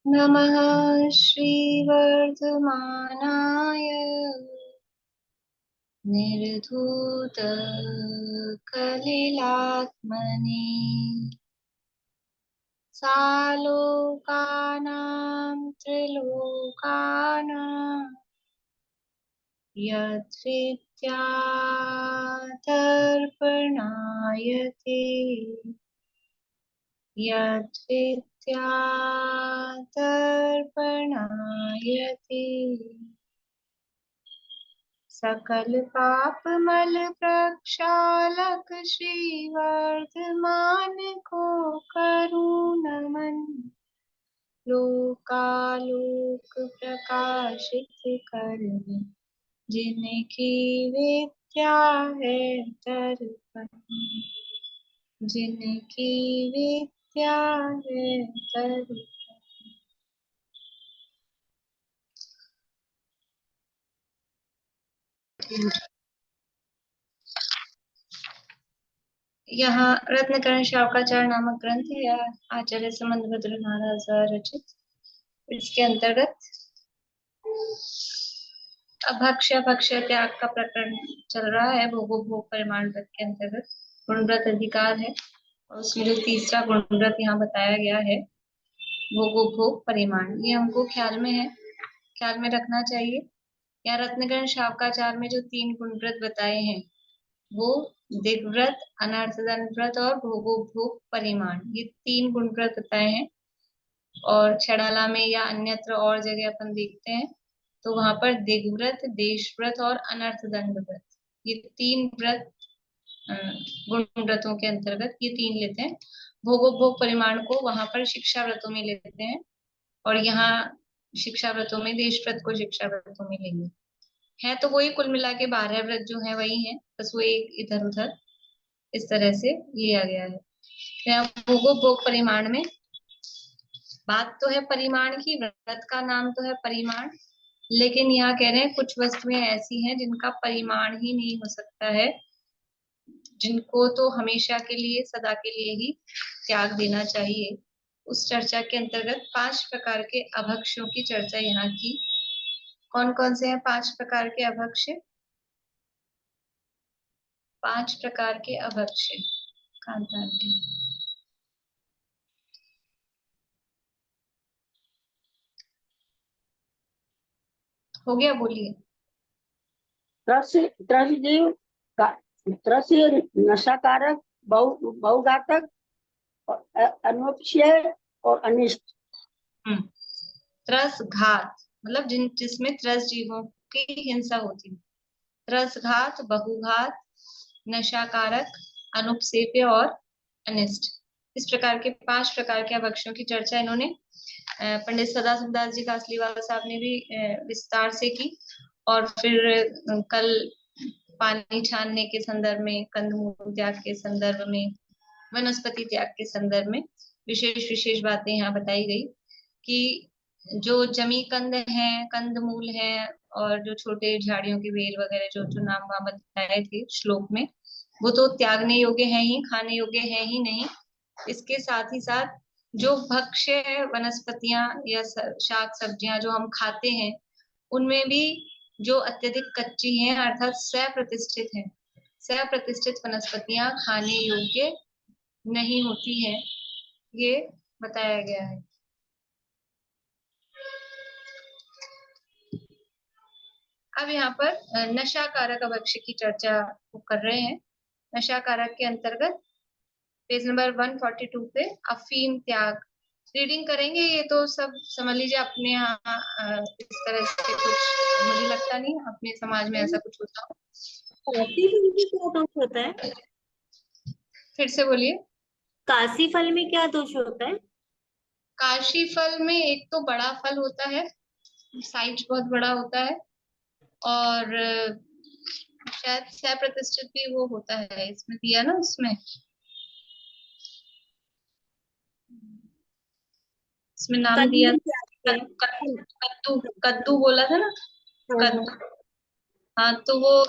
नमः श्रीवर्धमानाय निर्धूतकलिलात्मने सालोकानां त्रिलोकानां यद्विद्यादर्पणाय ते यद्विद्यादर्पणाय ते सकल पाप मल प्रक्षालक श्रीवर्धमान को करूँ नमन। लोकालोक प्रकाशित करने जिनकी विद्या है दर्पण, जिनकी विद्या है दर्पण। यहाँ रत्नकरण शावकाचार्य नामक ग्रंथ है, आचार्य समंतभद्र महाराज द्वारा रचित। इसके अंतर्गत अभक्ष्य भक्ष्य त्याग का प्रकरण चल रहा है। भोगोपभोग परिमाण व्रत के अंतर्गत गुणव्रत अधिकार है और उसमें जो तीसरा गुणव्रत यहाँ बताया गया है भोगोपभोग परिमाण, ये हमको ख्याल में है, ख्याल में रखना चाहिए। यहाँ रत्नकरण शावकाचार्य में जो 3 गुणव्रत बताए हैं वो दिग्व्रत, अनर्थदंड व्रत और भोगोपभोग परिमाण, ये 3 गुणव्रत बताए हैं। और छड़ाला में या अन्यत्र और जगह अपन देखते हैं तो वहां पर दिग्व्रत, देशव्रत और अनर्थदंड व्रत, ये 3 व्रत गुण व्रतों के अंतर्गत ये 3 लेते हैं। भोगोपभोग परिमाण को वहां पर शिक्षा व्रतों में लेते हैं और यहाँ शिक्षा व्रतों में देश व्रत को शिक्षा व्रतों में लेंगे। है तो वही, कुल मिला के 12 व्रत जो है वही है, बस वो एक इधर उधर इस तरह से लिया गया है। तो यहाँ भोगोपभोग परिमाण में बात तो है परिमाण की, व्रत का नाम तो है परिमाण, लेकिन यहाँ कह रहे हैं कुछ वस्तुएं ऐसी हैं जिनका परिमाण ही नहीं हो सकता है, जिनको तो हमेशा के लिए सदा के लिए ही त्याग देना चाहिए। उस चर्चा के अंतर्गत 5 प्रकार के अभक्ष्यों की चर्चा यहाँ की। कौन कौन से हैं 5 प्रकार के अभक्ष्य? 5 प्रकार के अभक्ष्य कांता के हो गया, बोलिए। त्रसजीव त्रस्य नशाकारक, बहुघातक, अनुपक्षय और अनिष्ट। त्रस घात मतलब जिसमें त्रस जीवों की हिंसा होती है। त्रस घात, बहुघात, नशाकारक, अनुपसेव्य और अनिष्ट, इस प्रकार के 5 प्रकार के अभक्ष्यों की चर्चा इन्होंने पंडित सदाशिवदास जी कासलीवाला साहब ने भी विस्तार से की। और फिर कल पानी छानने के संदर्भ में, कंदमूल त्याग के संदर्भ में, वनस्पति त्याग के संदर्भ में विशेष विशेष बातें यहाँ बताई गई कि जो जमी कंद हैं, कंदमूल हैं और जो छोटे झाड़ियों के बेर वगैरह जो जो नाम वहां बताए थे श्लोक में, वो तो त्यागने योग्य है ही, खाने योग्य है ही नहीं। इसके साथ ही साथ जो भक्ष्य वनस्पतियां या शाक सब्जियां जो हम खाते हैं उनमें भी जो अत्यधिक कच्ची हैं अर्थात सप्रतिष्ठित हैं, सप्रतिष्ठित वनस्पतियां खाने योग्य नहीं होती है, ये बताया गया है। अब यहाँ पर नशाकारक अभक्ष्य की चर्चा कर रहे हैं। नशाकारक के अंतर्गत पेज नंबर 142 पे अफीम त्याग रीडिंग करेंगे। ये तो सब समझ लीजिए अपने यहाँ इस तरह से कुछ मुझे लगता नहीं अपने समाज में ऐसा कुछ होता हो। काशी फल में क्या दोष होता है? फिर से बोलिए। काशी फल में क्या दोष होता है? काशी फल में एक तो बड़ा फल होता है, साइज बहुत बड़ा होता है, और शायद सह प्रतिष्ठित भी वो होता है, इसमें दिया ना उसमें, इसमें नाम दिया कद्दू, कद्दू बोला था ना, कद्दू। हाँ तो वो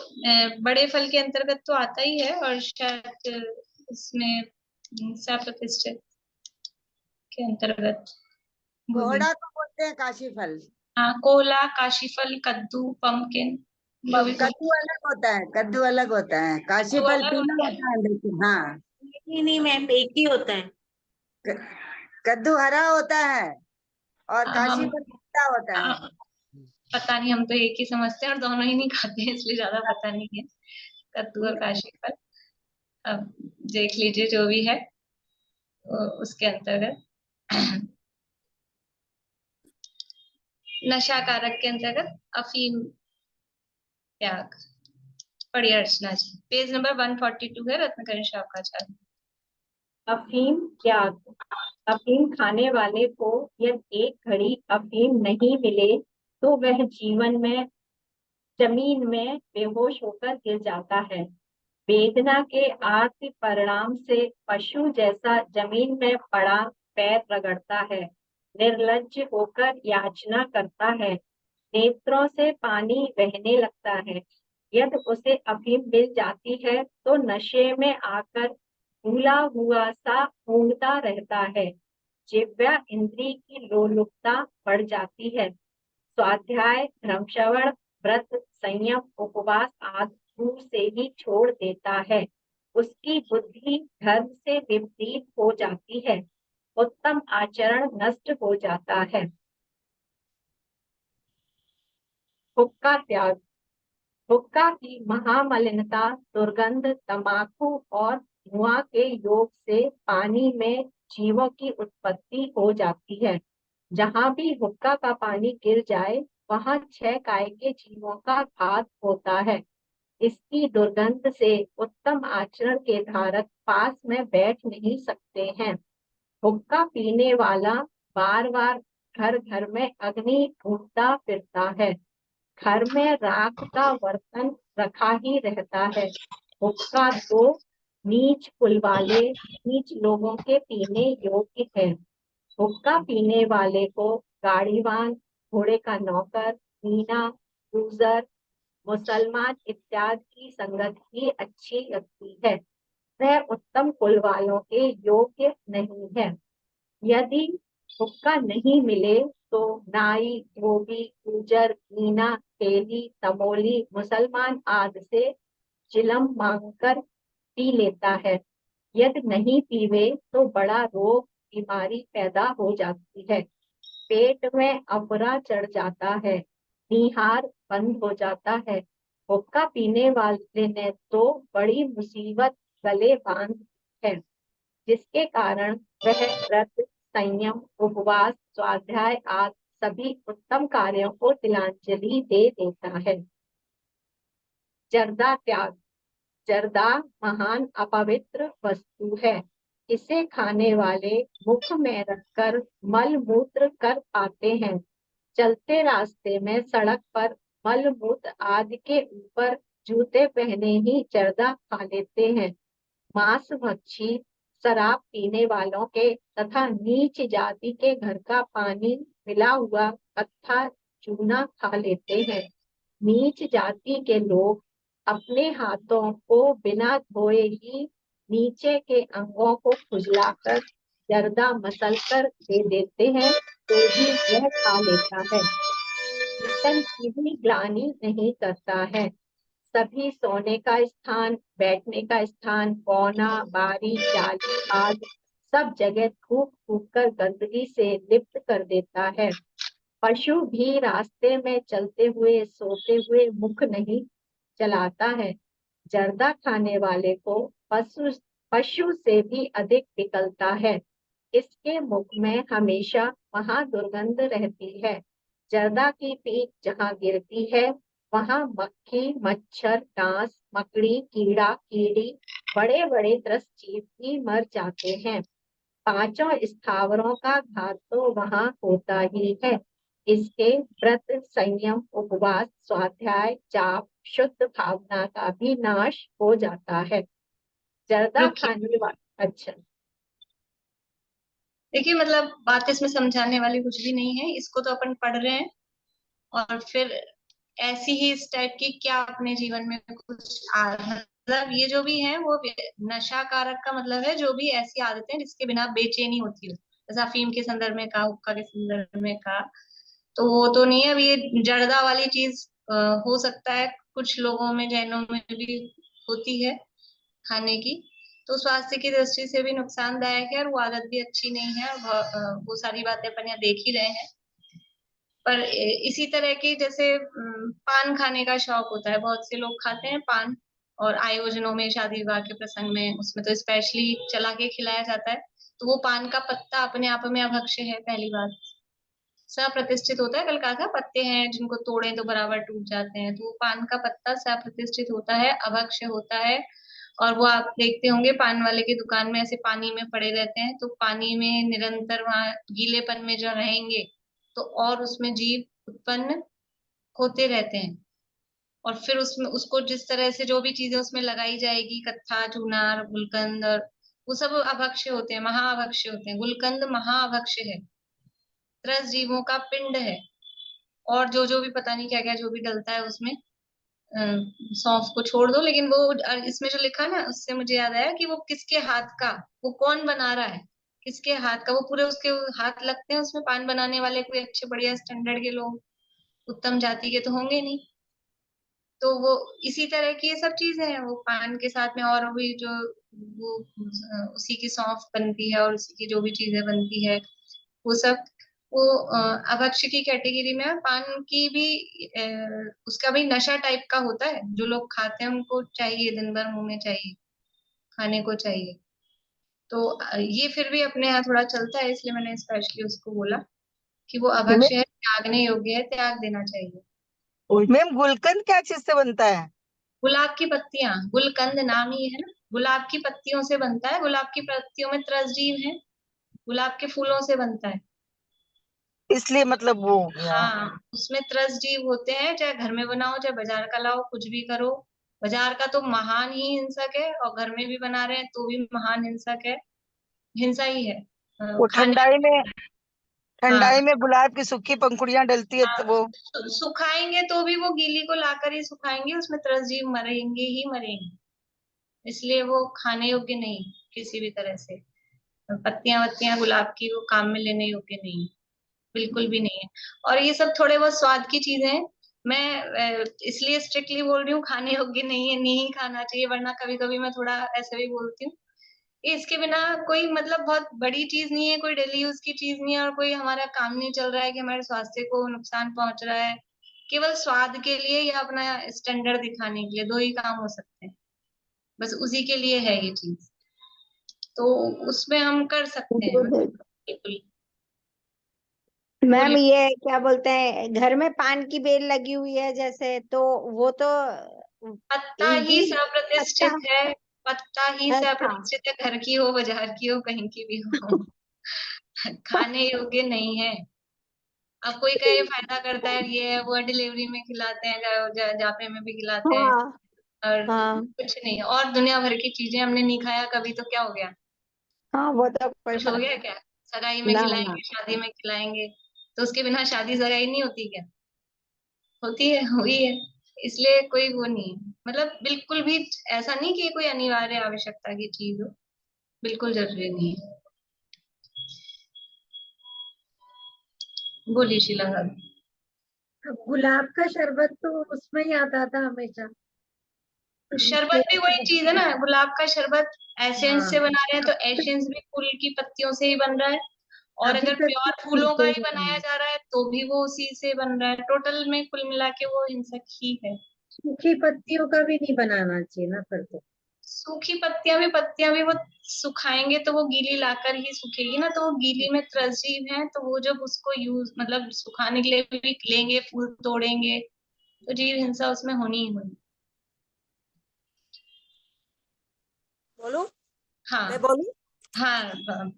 बड़े फल के अंतर्गत तो आता ही है और शायद इसमें सह प्रतिष्ठित के अंतर्गत बोलिए। कोहड़ा को बोलते हैं काशी फल। हाँ, कोला, काशीफल, कद्दू, पंपकिन, जो भी कुछ। कद्दू अलग होता है, कद्दू अलग होता है, काशी तो फल अलग पीला होता है। होता है, लेकिन हाँ नहीं नहीं मैम, एक ही होता है। क- कद्दू हरा होता है और काशी हम फल पीला होता है। पता नहीं, हम तो एक ही समझते हैं और दोनों ही नहीं खाते हैं, इसलिए ज्यादा पता नहीं है कद्दू और काशीफल। अब देख लीजिए जो भी है उसके अंतर्गत। नशा कारक के अंतर्गत अफीम त्याग। पढ़िए अर्चना जी, पेज नंबर 142 है, रत्नाकरी शावकाचार्य। अफीम त्याग। अफीम खाने वाले को यदि एक घड़ी अफीम नहीं मिले तो वह जीवन में जमीन में बेहोश होकर गिर जाता है। वेदना के आर्त परिणाम से पशु जैसा जमीन में पड़ा पैर रगड़ता है, निर्लज्ज होकर याचना करता है, नेत्रों से पानी बहने लगता है। यदि उसे अफीम मिल जाती है तो नशे में आकर भूला हुआ सा ऊँघता रहता है। जिह्वा इंद्री की लोलुपता बढ़ जाती है। स्वाध्याय, धर्मश्रवण, व्रत, संयम, उपवास आदि दूर से ही छोड़ देता है। उसकी बुद्धि धर्म से विपरीत हो जाती है। उत्तम आचरण नष्ट हो जाता है। हुक्का त्याग। हुक्का की महामलिनता, दुर्गंध, तंबाकू और धुआं के योग से पानी में जीवों की उत्पत्ति हो जाती है। जहाँ भी हुक्का का पानी गिर जाए वहाँ 6 काय के जीवों का घात होता है। इसकी दुर्गंध से उत्तम आचरण के धारक पास में बैठ नहीं सकते हैं। हुक्का पीने वाला बार बार घर घर में अग्नि ढूंढता फिरता है। घर में राख का बर्तन रखा ही रहता है। हुक्का तो नीच कुल वाले नीच लोगों के पीने योग्य है। हुक्का पीने वाले को गाड़ीवान, घोड़े का नौकर, मीना, गुजर, मुसलमान इत्यादि की संगत ही अच्छी लगती है। वह उत्तम कुल वालों के योग्य नहीं है। यदि हुक्का नहीं मिले तो नाई, धोबी, गुजर, मीना, तेली, तमोली, मुसलमान आदि से चिलम मांगकर पी लेता है। यदि नहीं पीवे तो बड़ा रोग बीमारी पैदा हो जाती है। पेट में अफरा चढ़ जाता है, निहार बंद हो जाता है। हुक्का पीने वाले ने तो बड़ी मुसीबत गले बांध दी है, जिसके कारण वह व्रत, संयम, उपवास, स्वाध्याय आदि सभी उत्तम कार्यों को तिलांजलि दे देता है। जर्दा त्याग। जर्दा महान अपवित्र वस्तु है। इसे खाने वाले मुख में रखकर मल मूत्र कर पाते हैं। चलते रास्ते में सड़क पर मल मूत्र आदि के ऊपर जूते पहने ही जर्दा खा लेते हैं। मांस भक्षी, शराब पीने वालों के तथा नीच जाति के घर का पानी मिला हुआ कत्था चूना खा लेते हैं। नीच जाति के लोग अपने हाथों को बिना धोए ही नीचे के अंगों को खुजलाकर जर्दा मसल कर दे देते हैं तो भी यह खा लेता है। जीवन की भी ग्लानि नहीं करता है। सभी सोने का स्थान, बैठने का स्थान, कोना, बारी, जाली आदि सब जगह थूक थूक कर गंदगी से लिप्त कर देता है। पशु भी रास्ते में चलते हुए सोते हुए मुख नहीं चलाता है। जर्दा खाने वाले को पशु पशु से भी अधिक निकलता है। इसके मुख में हमेशा महादुर्गंध रहती है। जर्दा की पीक जहाँ गिरती है वहाँ मक्खी, मच्छर, डांस, मकड़ी, कीड़ा, कीड़ी, बड़े बड़े त्रस्त जीव भी मर जाते हैं। पांचों स्थावरों का घात तो वहाँ होता ही है। इसके व्रत, संयम, उपवास, स्वाध्याय, जाप, शुद्ध भावना का भी नाश हो जाता है। जर्दा रुकिए, खाने वाला अच्छा। देखिए मतलब बात इसमें समझाने वाली कुछ भी नहीं है, इसको तो अपन पढ़ रहे हैं और फिर ऐसी ही इस टाइप की क्या अपने जीवन में कुछ मतलब ये जो भी है वो नशा कारक का मतलब है जो भी ऐसी आदतें जिसके बिना बेचैनी होती हो, जैसे अफीम के संदर्भ में कहा, हुक्का के संदर्भ में कहा, तो वो तो नहीं है। अब ये जर्दा वाली चीज हो सकता है कुछ लोगों में, जैनों में भी होती है खाने की, तो स्वास्थ्य की दृष्टि से भी नुकसानदायक है और वो आदत भी अच्छी नहीं है। वो सारी बातें अपन यहाँ देख ही रहे हैं। पर इसी तरह की जैसे पान खाने का शौक होता है, बहुत से लोग खाते हैं पान, और आयोजनों में, शादी विवाह के प्रसंग में, उसमें तो स्पेशली चला के खिलाया जाता है। तो वो पान का पत्ता अपने आप में अभक्ष्य है, पहली बात। सप्रतिष्ठित होता है, कल कहा था पत्ते हैं जिनको तोड़े तो बराबर टूट जाते हैं, तो वो पान का पत्ता सप्रतिष्ठित होता है, अभक्ष्य होता है। और वो आप देखते होंगे पान वाले की दुकान में ऐसे पानी में पड़े रहते हैं, तो पानी में निरंतर वहां गीलेपन में जो रहेंगे तो और उसमें जीव उत्पन्न होते रहते हैं। और फिर उसमें उसको जिस तरह से जो भी चीजें उसमें लगाई जाएगी, कत्था, चूनार, गुलकंद, और वो सब अभक्ष्य होते हैं, महाअभक्ष्य होते हैं। गुलकंद महाअभक्ष्य है, 10 जीवों का पिंड है। और जो जो भी पता नहीं क्या क्या जो भी डलता है उसमें, सौंफ को छोड़ दो, लेकिन वो इसमें जो लिखा ना, उससे मुझे याद आया कि वो किसके हाथ का, वो कौन बना रहा है, किसके हाथ का, वो पूरे उसके हाथ लगते हैं उसमें। पान बनाने वाले कोई अच्छे बढ़िया स्टैंडर्ड के लोग, उत्तम जाति के तो होंगे नहीं। तो वो इसी तरह की ये सब चीजें हैं, वो पान के साथ में और भी जो वो उसी की सौंफ बनती है और उसी की जो भी चीजें बनती है, वो सब वो अभक्ष्य की कैटेगरी में है। पान की भी उसका भी नशा टाइप का होता है, जो लोग खाते हैं उनको चाहिए, दिन भर मुंह में चाहिए, खाने को चाहिए। तो ये फिर भी अपने यहाँ थोड़ा चलता है, इसलिए मैंने स्पेशली उसको बोला कि वो अभक्ष्य है, त्यागने योग्य है, त्याग देना चाहिए। मैम गुलकंद क्या चीज से बनता है? गुलाब की पत्तियां, गुलकंद नाम ही है ना, गुलाब की पत्तियों से बनता है। गुलाब की पत्तियों में त्रसजीव है, गुलाब के फूलों से बनता है। इसलिए मतलब वो हो गया। हाँ, उसमें त्रसजीव होते हैं, चाहे घर में बनाओ चाहे बाजार का लाओ, कुछ भी करो। बाजार का तो महान ही हिंसक है, और घर में भी बना रहे हैं तो भी महान हिंसक है, हिंसा ही है। वो खाने, हाँ ठंडाई में गुलाब की सूखी पंखुड़ियां डलती है हाँ, तो वो। सुखाएंगे तो भी वो गीली को लाकर ही सुखाएंगे, उसमें त्रसजीव मरेंगे ही मरेंगे, इसलिए वो खाने योग्य नहीं किसी भी तरह से। पत्तियां वत्तियां गुलाब की वो काम में लेने योग्य नहीं, बिल्कुल भी नहीं है। और ये सब थोड़े बहुत स्वाद की चीजें हैं। मैं इसलिए स्ट्रिक्टली बोल रही हूँ खाने योग्य नहीं है, नहीं खाना चाहिए, वरना कभी कभी मैं थोड़ा ऐसे भी बोलती हूँ। इसके बिना कोई मतलब बहुत बड़ी चीज नहीं है, कोई डेली यूज की चीज नहीं है, और कोई हमारा काम नहीं चल रहा है कि हमारे स्वास्थ्य को नुकसान पहुंच रहा है। केवल स्वाद के लिए या अपना स्टैंडर्ड दिखाने के लिए दो ही काम हो सकते हैं, बस उसी के लिए है ये चीज। तो उसमें हम कर सकते हैं बिल्कुल। मैम बोलिए। ये क्या बोलते हैं, घर में पान की बेल लगी हुई है जैसे, तो वो तो पत्ता ही इंडीड पत्ता। सप्रतिष्ठित है, पत्ता ही अच्छा। सप्रतिष्ठित है, घर की हो, बाजार की हो, कहीं की भी हो। खाने योग्य नहीं है। अब कोई का ये फायदा करता है, ये है वो है, डिलीवरी में खिलाते हैं, जापे में भी खिलाते हैं, हाँ और हाँ कुछ नहीं। और दुनिया भर की चीजें हमने नहीं खाया कभी तो क्या हो गया, हाँ, वो तो कोई कुछ हो फर्क गया क्या? सगाई में ना ना। खिलाएंगे, शादी में खिलाएंगे, तो उसके बिना शादी सगाई नहीं होती क्या? होती है, हुई है। इसलिए कोई वो नहीं है, मतलब बिल्कुल भी ऐसा नहीं कि ये कोई अनिवार्य आवश्यकता की चीज हो, बिल्कुल जरूरी नहीं है। बोलिए शीला भाभी। गुलाब का शरबत तो उसमें ही आता था हमेशा। शरबत भी वही चीज है ना, गुलाब का शरबत एसेंस से हाँ, बना रहे हैं, अब तो एसेंस भी फूल की पत्तियों से ही बन रहा है। और अभी अगर तक तो प्योर फूलों पीते का ही ही नहीं बनाया है। जा रहा है तो भी वो उसी से बन रहा है। टोटल में कुल मिला के वो हिंसक ही है। सूखी पत्तियों का भी नहीं बनाना चाहिए ना फिर तो। सूखी पत्तियां भी वो सुखाएंगे तो वो गीली लाकर ही सूखेगी ना, तो वो गीली में त्रसजीव है, तो वो जब उसको यूज मतलब सुखाने के लिए भी लेंगे, फूल तोड़ेंगे, तो जीव हिंसा उसमें होनी ही होनी। बोलूं? मैं हाँ बोलूं? हाँ,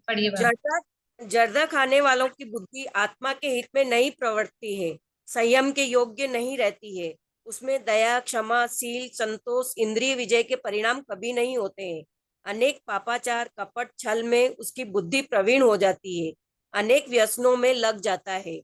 पढ़िए बात। जर्दा जर्दा खाने वालों की बुद्धि आत्मा के हित में नहीं प्रवर्तती है, संयम के योग्य नहीं रहती है। उसमें दया, क्षमा, शील, संतोष, इंद्रिय विजय के परिणाम कभी नहीं होते हैं। अनेक पापाचार, कपट, छल में उसकी बुद्धि प्रवीण हो जाती है, अनेक व्यसनों में लग जाता है।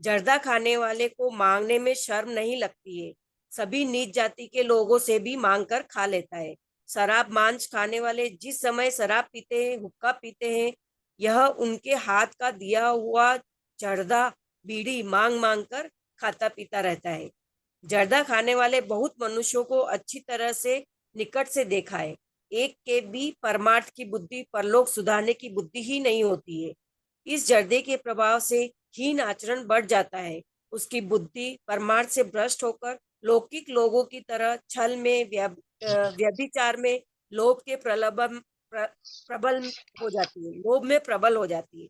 जर्दा खाने वाले को मांगने में शर्म नहीं लगती है, सभी नीच जाति के लोगों से भी मांग कर खा लेता है। शराब मांस खाने वाले जिस समय शराब पीते हैं, हुक्का पीते हैं, यह उनके हाथ का दिया हुआ जर्दा बीड़ी मांग मांग कर खाता पीता रहता है। जर्दा खाने वाले बहुत मनुष्यों को अच्छी तरह से निकट से देखा है। एक के भी परमार्थ की बुद्धि परलोक सुधारने की बुद्धि ही नहीं होती है। इस जर्दे के प्रभाव से हीन आचरण बढ़ जाता है। उसकी बुद्धि परमार्थ से भ्रष्ट होकर लौकिक लोगों की तरह छल में, व्यभिचार में, लोभ के प्रबल हो जाती है, लोभ में प्रबल हो जाती है।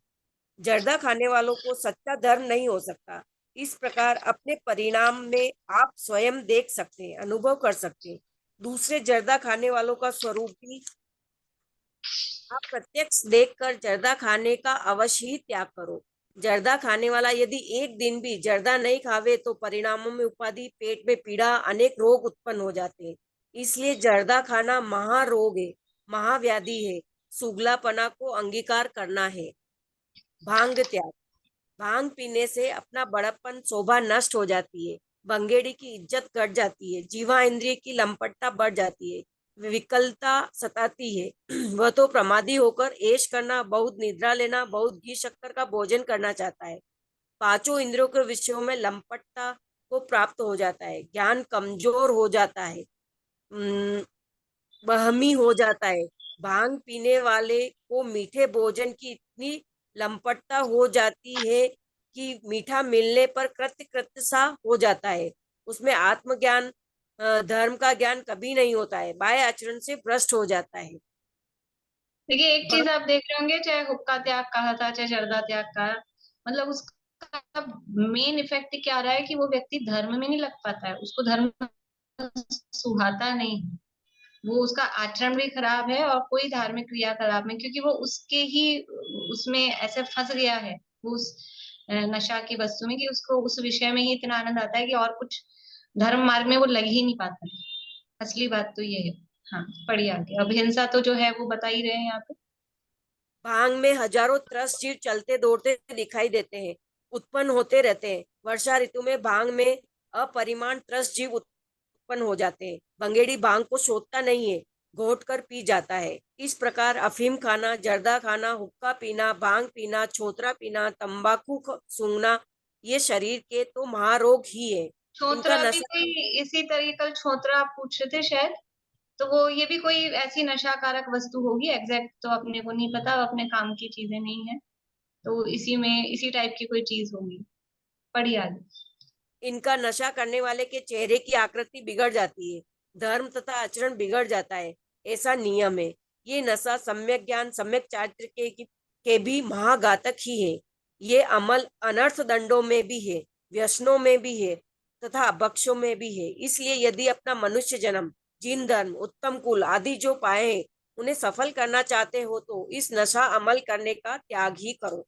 जर्दा खाने वालों को सच्चा धर्म नहीं हो सकता। इस प्रकार अपने परिणाम में आप स्वयं देख सकते हैं, अनुभव कर सकते हैं। दूसरे जर्दा खाने वालों का स्वरूप भी आप प्रत्यक्ष देखकर जर्दा खाने का अवश्य ही त्याग करो। जर्दा खाने वाला यदि एक दिन भी जर्दा नहीं खावे तो परिणामों में उपाधि, पेट में पीड़ा, अनेक रोग उत्पन्न हो जाते हैं। इसलिए जर्दा खाना महारोग है, महाव्याधि है। सुगलापना को अंगीकार करना है। भांग त्याग। भांग पीने से अपना बड़प्पन, शोभा नष्ट हो जाती है। भंगेड़ी की इज्जत घट जाती है। जीवा इंद्रिय की लंपटता बढ़ जाती है। विकलता सताती है। वह तो प्रमादी होकर ऐश करना, बहुत निद्रा लेना, बहुत घी शक्कर का भोजन करना चाहता है। पांचों इंद्रियों के विषयों में लंपटता को प्राप्त हो जाता है। ज्ञान कमजोर हो जाता है, बहमी हो जाता है। भांग पीने वाले को मीठे भोजन की इतनी लंपटता हो जाती है कि मीठा मिलने पर कृत्य कृत्य सा हो जाता है। उसमें आत्मज्ञान, धर्म का ज्ञान कभी नहीं होता है। बाह्य आचरण से भ्रष्ट हो जाता है। देखिए, एक चीज आप देख रहे होंगे, चाहे हुक्का त्याग कहा था, चाहे जर्दा त्याग कहा, मतलब उसका मेन इफेक्ट क्या रहा है कि वो व्यक्ति धर्म में नहीं लग पाता है, उसको धर्म सुहाता नहीं है। वो उसका आचरण भी खराब है और कोई धार्मिक क्रियाकलाप में, क्योंकि वो उसके ही उसमें ऐसे फंस गया है, वो उस नशा की वस्तु में, कि उसको उस विषय में ही इतना आनंद आता है कि और कुछ धर्म मार्ग में वो लग ही नहीं पाता है। असली बात तो ये है। हाँ, पढ़िए आगे। अब हिंसा तो जो है वो बता ही रहे हैं यहाँ पे। भांग में हजारों त्रस्त जीव चलते दौड़ते दिखाई देते हैं, उत्पन्न होते रहते हैं। वर्षा ऋतु में भांग में अपरिमाण त्रस्त जीव उत्पन्न हो जाते हैं। भंगेड़ी भांग को सोचता नहीं है, घोट कर पी जाता है। इस प्रकार अफीम खाना, जर्दा खाना, हुक्का पीना, भांग पीना, छोतरा पीना, तंबाकू सूंघना, ये शरीर के तो महारोग ही है। इनका छोतरा भी नशा कोई इसी तरीके, कल छोतरा आप पूछ रहे थे शायद, तो वो ये भी कोई ऐसी नशाकारक वस्तु होगी, एग्जैक्ट तो अपने को नहीं पता, अपने काम की चीजें नहीं है, तो इसी में इसी टाइप की कोई चीज होगी। पढ़िए आगे। इनका नशा करने वाले के चेहरे की आकृति बिगड़ जाती है, धर्म तथा आचरण बिगड़ जाता है। ऐसा नियम है। ये नशा सम्यक ज्ञान, सम्यक चारित्र के भी महाघातक ही है। ये अमल अनर्थ दंडों में भी है, व्यसनों में भी है तथा भक्षों में भी है। इसलिए यदि अपना मनुष्य जन्म, जिन धर्म, उत्तम कुल आदि जो पाए हैं, उन्हें सफल करना चाहते हो तो इस नशा अमल करने का त्याग ही करो।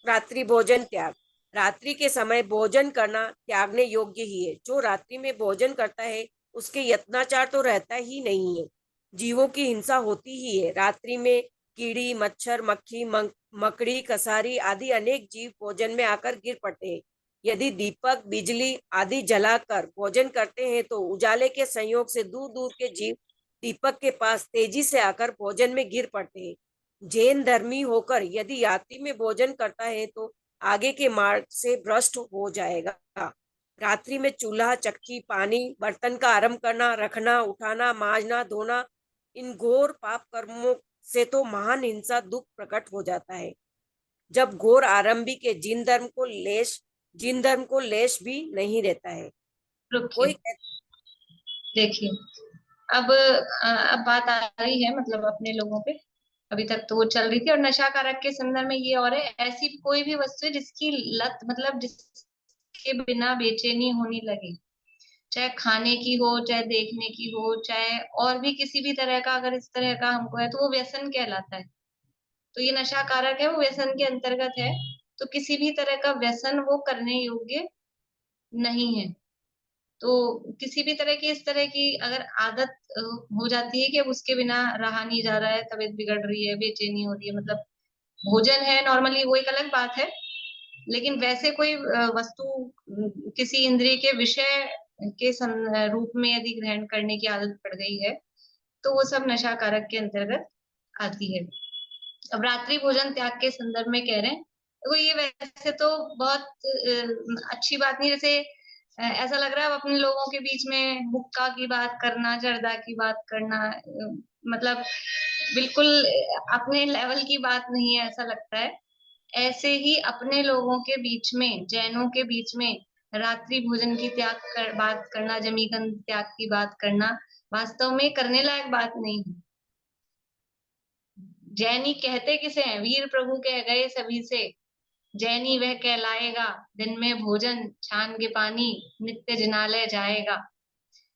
रात्रि भोजन त्याग। रात्रि के समय भोजन करना त्यागने योग्य ही है। जो रात्रि में भोजन करता है उसके यत्नाचार तो रहता ही नहीं है। जीवों की हिंसा होती ही है। रात्रि में कीड़ी, मच्छर, मक्खी, मकड़ी, कसारी आदि अनेक जीव भोजन में आकर गिर पड़ते हैं। यदि दीपक, बिजली आदि जलाकर भोजन करते हैं तो उजाले के संयोग से दूर दूर के जीव दीपक के पास तेजी से आकर भोजन में गिर पड़ते हैं। जैन धर्मी होकर यदि यात्री में भोजन करता है तो आगे के मार्ग से भ्रष्ट हो जाएगा। रात्रि में चूल्हा, चक्की, पानी, बर्तन का आरंभ करना, रखना, उठाना, मांजना, धोना, इन घोर पाप कर्मों से तो महान हिंसा, दुख प्रकट हो जाता है। जब घोर आरंभी के जिन धर्म को लेश भी नहीं रहता है। कोई रुकिए, देखिए, अब बात आ रही है मतलब अपने लोगों पे। अभी तक तो वो चल रही थी, और नशा कारक के संदर्भ में ये और है, ऐसी कोई भी वस्तु है जिसकी लत, मतलब जिसके बिना बेचैनी होने लगे, चाहे खाने की हो, चाहे देखने की हो, चाहे और भी किसी भी तरह का, अगर इस तरह का हमको है तो वो व्यसन कहलाता है। तो ये नशा कारक है, वो व्यसन के अंतर्गत है। तो किसी भी तरह का व्यसन वो करने योग्य नहीं है। तो किसी भी तरह की, इस तरह की अगर आदत हो जाती है कि अब उसके बिना रहा नहीं जा रहा है, तबीयत बिगड़ रही है, बेचैनी हो रही है, मतलब भोजन है नॉर्मली, वो एक अलग बात है। लेकिन वैसे कोई वस्तु किसी इंद्रिय के विषय के रूप में यदि ग्रहण करने की आदत पड़ गई है, तो वो सब नशा कारक के अंतर्गत आती है। अब रात्रि भोजन त्याग के संदर्भ में कह रहे हैं, तो ये वैसे तो बहुत अच्छी बात नहीं, जैसे ऐसा लग रहा है अब अपने लोगों के बीच में हुक्का की बात करना, जर्दा की बात करना, मतलब बिल्कुल अपने लेवल की बात नहीं है, ऐसा लगता है। ऐसे ही अपने लोगों के बीच में, जैनों के बीच में रात्रि भोजन की बात करना, जमीकंद त्याग की बात करना वास्तव में करने लायक बात नहीं है। जैनी कहते किसे हैं? वीर प्रभु कह गए सभी से, जैनी वह कहलाएगा, दिन में भोजन छान के पानी, नित्य जिनालय जाएगा।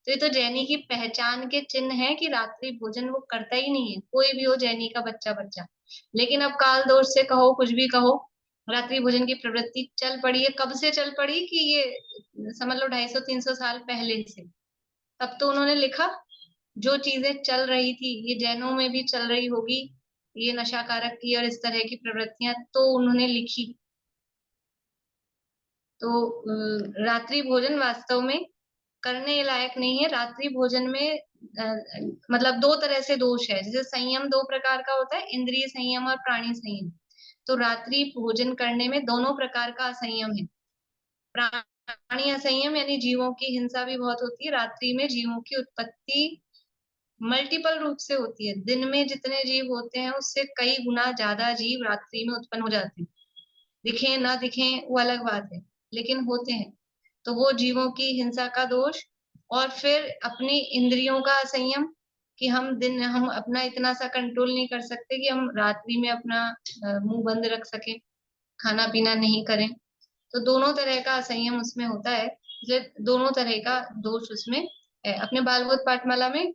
तो ये तो जैनी की पहचान के चिन्ह है कि रात्रि भोजन वो करता ही नहीं है, कोई भी हो जैनी का बच्चा। लेकिन अब काल दोष से कहो कुछ भी कहो, रात्रि भोजन की प्रवृत्ति चल पड़ी है। कब से चल पड़ी? कि ये समझ लो 250-300 साल पहले से। तब तो उन्होंने लिखा, जो चीजें चल रही थी ये जैनों में भी चल रही होगी, ये नशाकारक की और इस तरह की प्रवृत्तियां, तो उन्होंने लिखी। तो रात्रि भोजन वास्तव में करने लायक नहीं है। रात्रि भोजन में मतलब दो तरह से दोष है। जैसे संयम दो प्रकार का होता है, इंद्रिय संयम और प्राणी संयम। तो रात्रि भोजन करने में दोनों प्रकार का असंयम है। प्राणी असंयम यानी जीवों की हिंसा भी बहुत होती है। रात्रि में जीवों की उत्पत्ति मल्टीपल रूप से होती है। दिन में जितने जीव होते हैं उससे कई गुना ज्यादा जीव रात्रि में उत्पन्न हो जाते हैं। दिखें ना दिखें वो अलग बात है, लेकिन होते हैं। तो वो जीवों की हिंसा का दोष, और फिर अपनी इंद्रियों का असंयम कि हम अपना इतना सा कंट्रोल नहीं कर सकते कि हम रात्रि में अपना मुंह बंद रख सकें, खाना पीना नहीं करें। तो दोनों तरह का असंयम उसमें होता है, इसलिए दोनों तरह का दोष उसमें है। अपने बालबोध पाठमाला में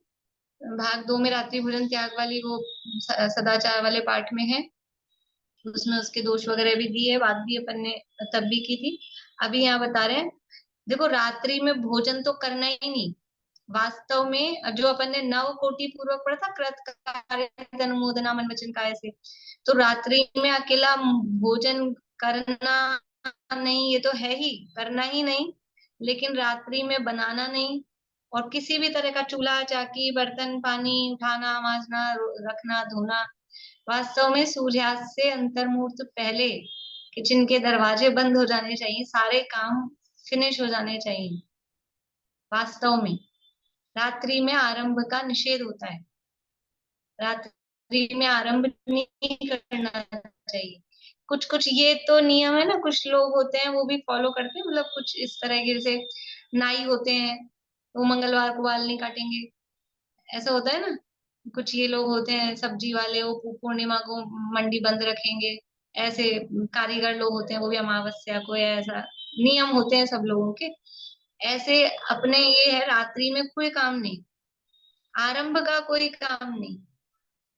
भाग 2 में रात्रि भोजन त्याग वाली वो सदाचार वाले पाठ में है, उसमें उसके दोष वगैरह भी दिए, बात भी अपन ने तब भी की थी। अभी यहाँ बता रहे हैं, देखो रात्रि में भोजन तो करना ही नहीं। वास्तव में जो अपन ने नव कोटि पूर्वक पढ़ा था, कृत कार्य अनुमोदना मन वचन काय से, तो रात्रि में अकेला भोजन करना नहीं, ये तो है ही, करना ही नहीं, लेकिन रात्रि में बनाना नहीं, और किसी भी तरह का चूल्हा चाकी बर्तन पानी उठाना मांजना रखना धोना, वास्तव में सूर्यास्त से अंतर्मुहूर्त पहले किचन के दरवाजे बंद हो जाने चाहिए, सारे काम फिनिश हो जाने चाहिए। वास्तव में रात्रि में आरंभ का निषेध होता है, रात्रि में आरंभ नहीं करना चाहिए। कुछ कुछ ये तो नियम है ना, कुछ लोग होते हैं वो भी फॉलो करते हैं, मतलब कुछ इस तरह के, जैसे नाई होते हैं वो मंगलवार को बाल नहीं काटेंगे, ऐसा होता है ना। कुछ ये लोग होते हैं सब्जी वाले, वो पूर्णिमा को मंडी बंद रखेंगे। ऐसे कारीगर लोग होते हैं वो भी अमावस्या को, या ऐसा नियम होते हैं सब लोगों के। ऐसे अपने ये है, रात्रि में कोई काम नहीं, आरंभ का कोई काम नहीं।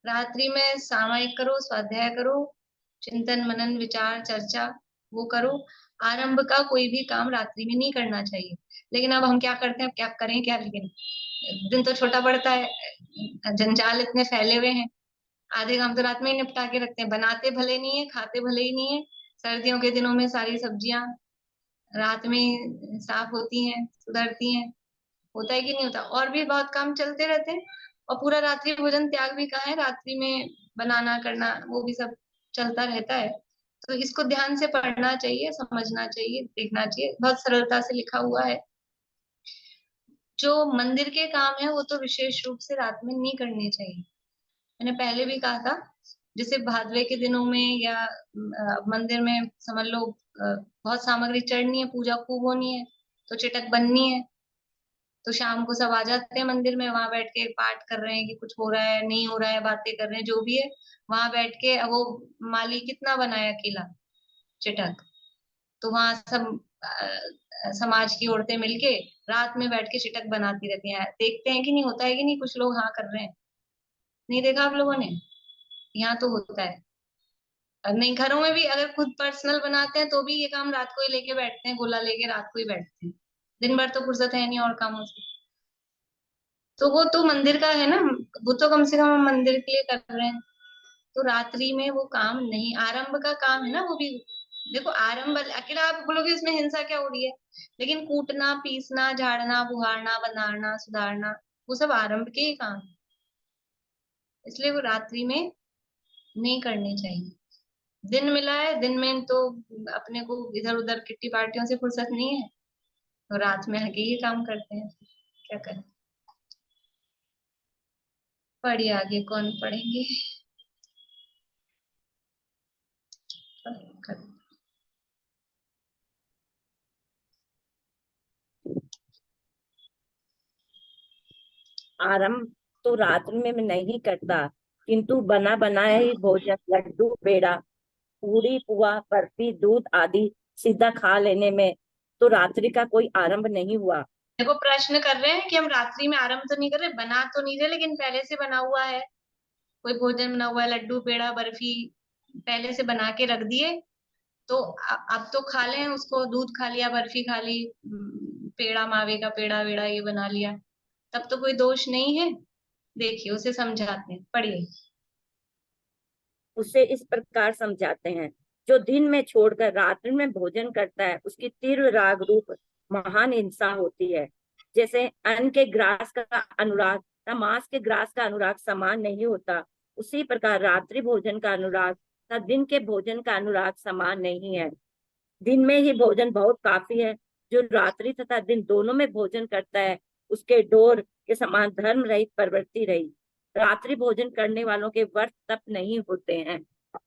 रात्रि में सामायिक करो, स्वाध्याय करो, चिंतन मनन विचार चर्चा वो करो। आरंभ का कोई भी काम रात्रि में नहीं करना चाहिए। लेकिन अब हम क्या करते हैं, क्या करें क्या, लेकिन दिन तो छोटा पड़ता है, जंजाल इतने फैले हुए हैं, आधे काम तो रात में ही निपटा के रखते हैं। बनाते भले नहीं है, खाते भले ही नहीं है। सर्दियों के दिनों में सारी सब्जियां रात में साफ होती हैं, सुधरती हैं, होता है कि नहीं होता। और भी बहुत काम चलते रहते हैं, और पूरा रात्रि भोजन त्याग भी कहाँ है, रात्रि में बनाना करना वो भी सब चलता रहता है। तो इसको ध्यान से पढ़ना चाहिए, समझना चाहिए, देखना चाहिए, बहुत सरलता से लिखा हुआ है। जो मंदिर के काम है वो तो विशेष रूप से रात में नहीं करने चाहिए। मैंने पहले भी कहा था, जैसे भादवे के दिनों में या मंदिर में समझ लो बहुत सामग्री चढ़नी है, पूजा खूब होनी है, तो चिटक बननी है, तो शाम को सब आ जाते हैं मंदिर में, वहां बैठ के पाठ कर रहे हैं कि कुछ हो रहा है नहीं हो रहा है, बातें कर रहे हैं, जो भी है वहां बैठ के। अब वो माली कितना बनाया अकेला चिटक, तो वहां सब समाज की औरतें मिलके रात में बैठ के चिटक बनाती रहती हैं। देखते हैं कि नहीं होता है कि नहीं, कुछ लोग हाँ कर रहे हैं, नहीं देखा आप लोगों ने? यहाँ तो होता है। नहीं, घरों में भी अगर खुद पर्सनल बनाते हैं तो भी ये काम रात को ही लेके बैठते हैं, गोला लेके रात को ही बैठते हैं, दिन भर तो फुर्सत है नहीं और कामों से। तो वो तो मंदिर का है ना, वो तो कम से कम हम मंदिर के लिए कर रहे हैं। तो रात्रि में वो काम नहीं, आरंभ का काम है ना वो भी। देखो आरंभ अकेला आप बोलोगे इसमें हिंसा क्या हो रही है, लेकिन कूटना पीसना झाड़ना बुहारना बनाना सुधारना वो सब आरंभ के ही काम है। इसलिए वो रात्रि में नहीं करनी चाहिए। दिन मिला है, दिन में तो अपने को इधर उधर किट्टी पार्टियों से फुर्सत नहीं है, तो रात में आके ये काम करते हैं, क्या करें। पढ़िए आगे, कौन पढ़ेंगे। आरंभ तो रात्रि में मैं नहीं करता, किंतु बना बनाया ही भोजन, लड्डू पेड़ा पूरी पुआ बर्फी दूध आदि सीधा खा लेने में तो रात्रि का कोई आरंभ नहीं हुआ। देखो प्रश्न कर रहे हैं कि हम रात्रि में आरंभ तो नहीं कर रहे, बना तो नहीं रहे, लेकिन पहले से बना हुआ है, कोई भोजन बना हुआ है, लड्डू पेड़ा बर्फी पहले से बना के रख दिए, तो अब तो खा लें उसको, दूध खा लिया, बर्फी खा ली, पेड़ा मावे का पेड़ा वेड़ा ये बना लिया, तब तो कोई दोष नहीं है। देखिए उसे समझाते हैं, पढ़िए। उसे इस प्रकार समझाते हैं, जो दिन में छोड़कर रात्रि में भोजन करता है उसकी तीव्र राग रूप महान हिंसा होती है। जैसे अन्न के ग्रास का अनुराग तथा मांस के ग्रास का अनुराग समान नहीं होता, उसी प्रकार रात्रि भोजन का अनुराग तथा दिन के भोजन का अनुराग समान नहीं है। दिन में ही भोजन बहुत काफी है, जो रात्रि तथा दिन दोनों में भोजन करता है उसके डोर के समान धर्म रहित प्रवृत्ति रही। रात्रि भोजन करने वालों के व्रत तप नहीं होते हैं।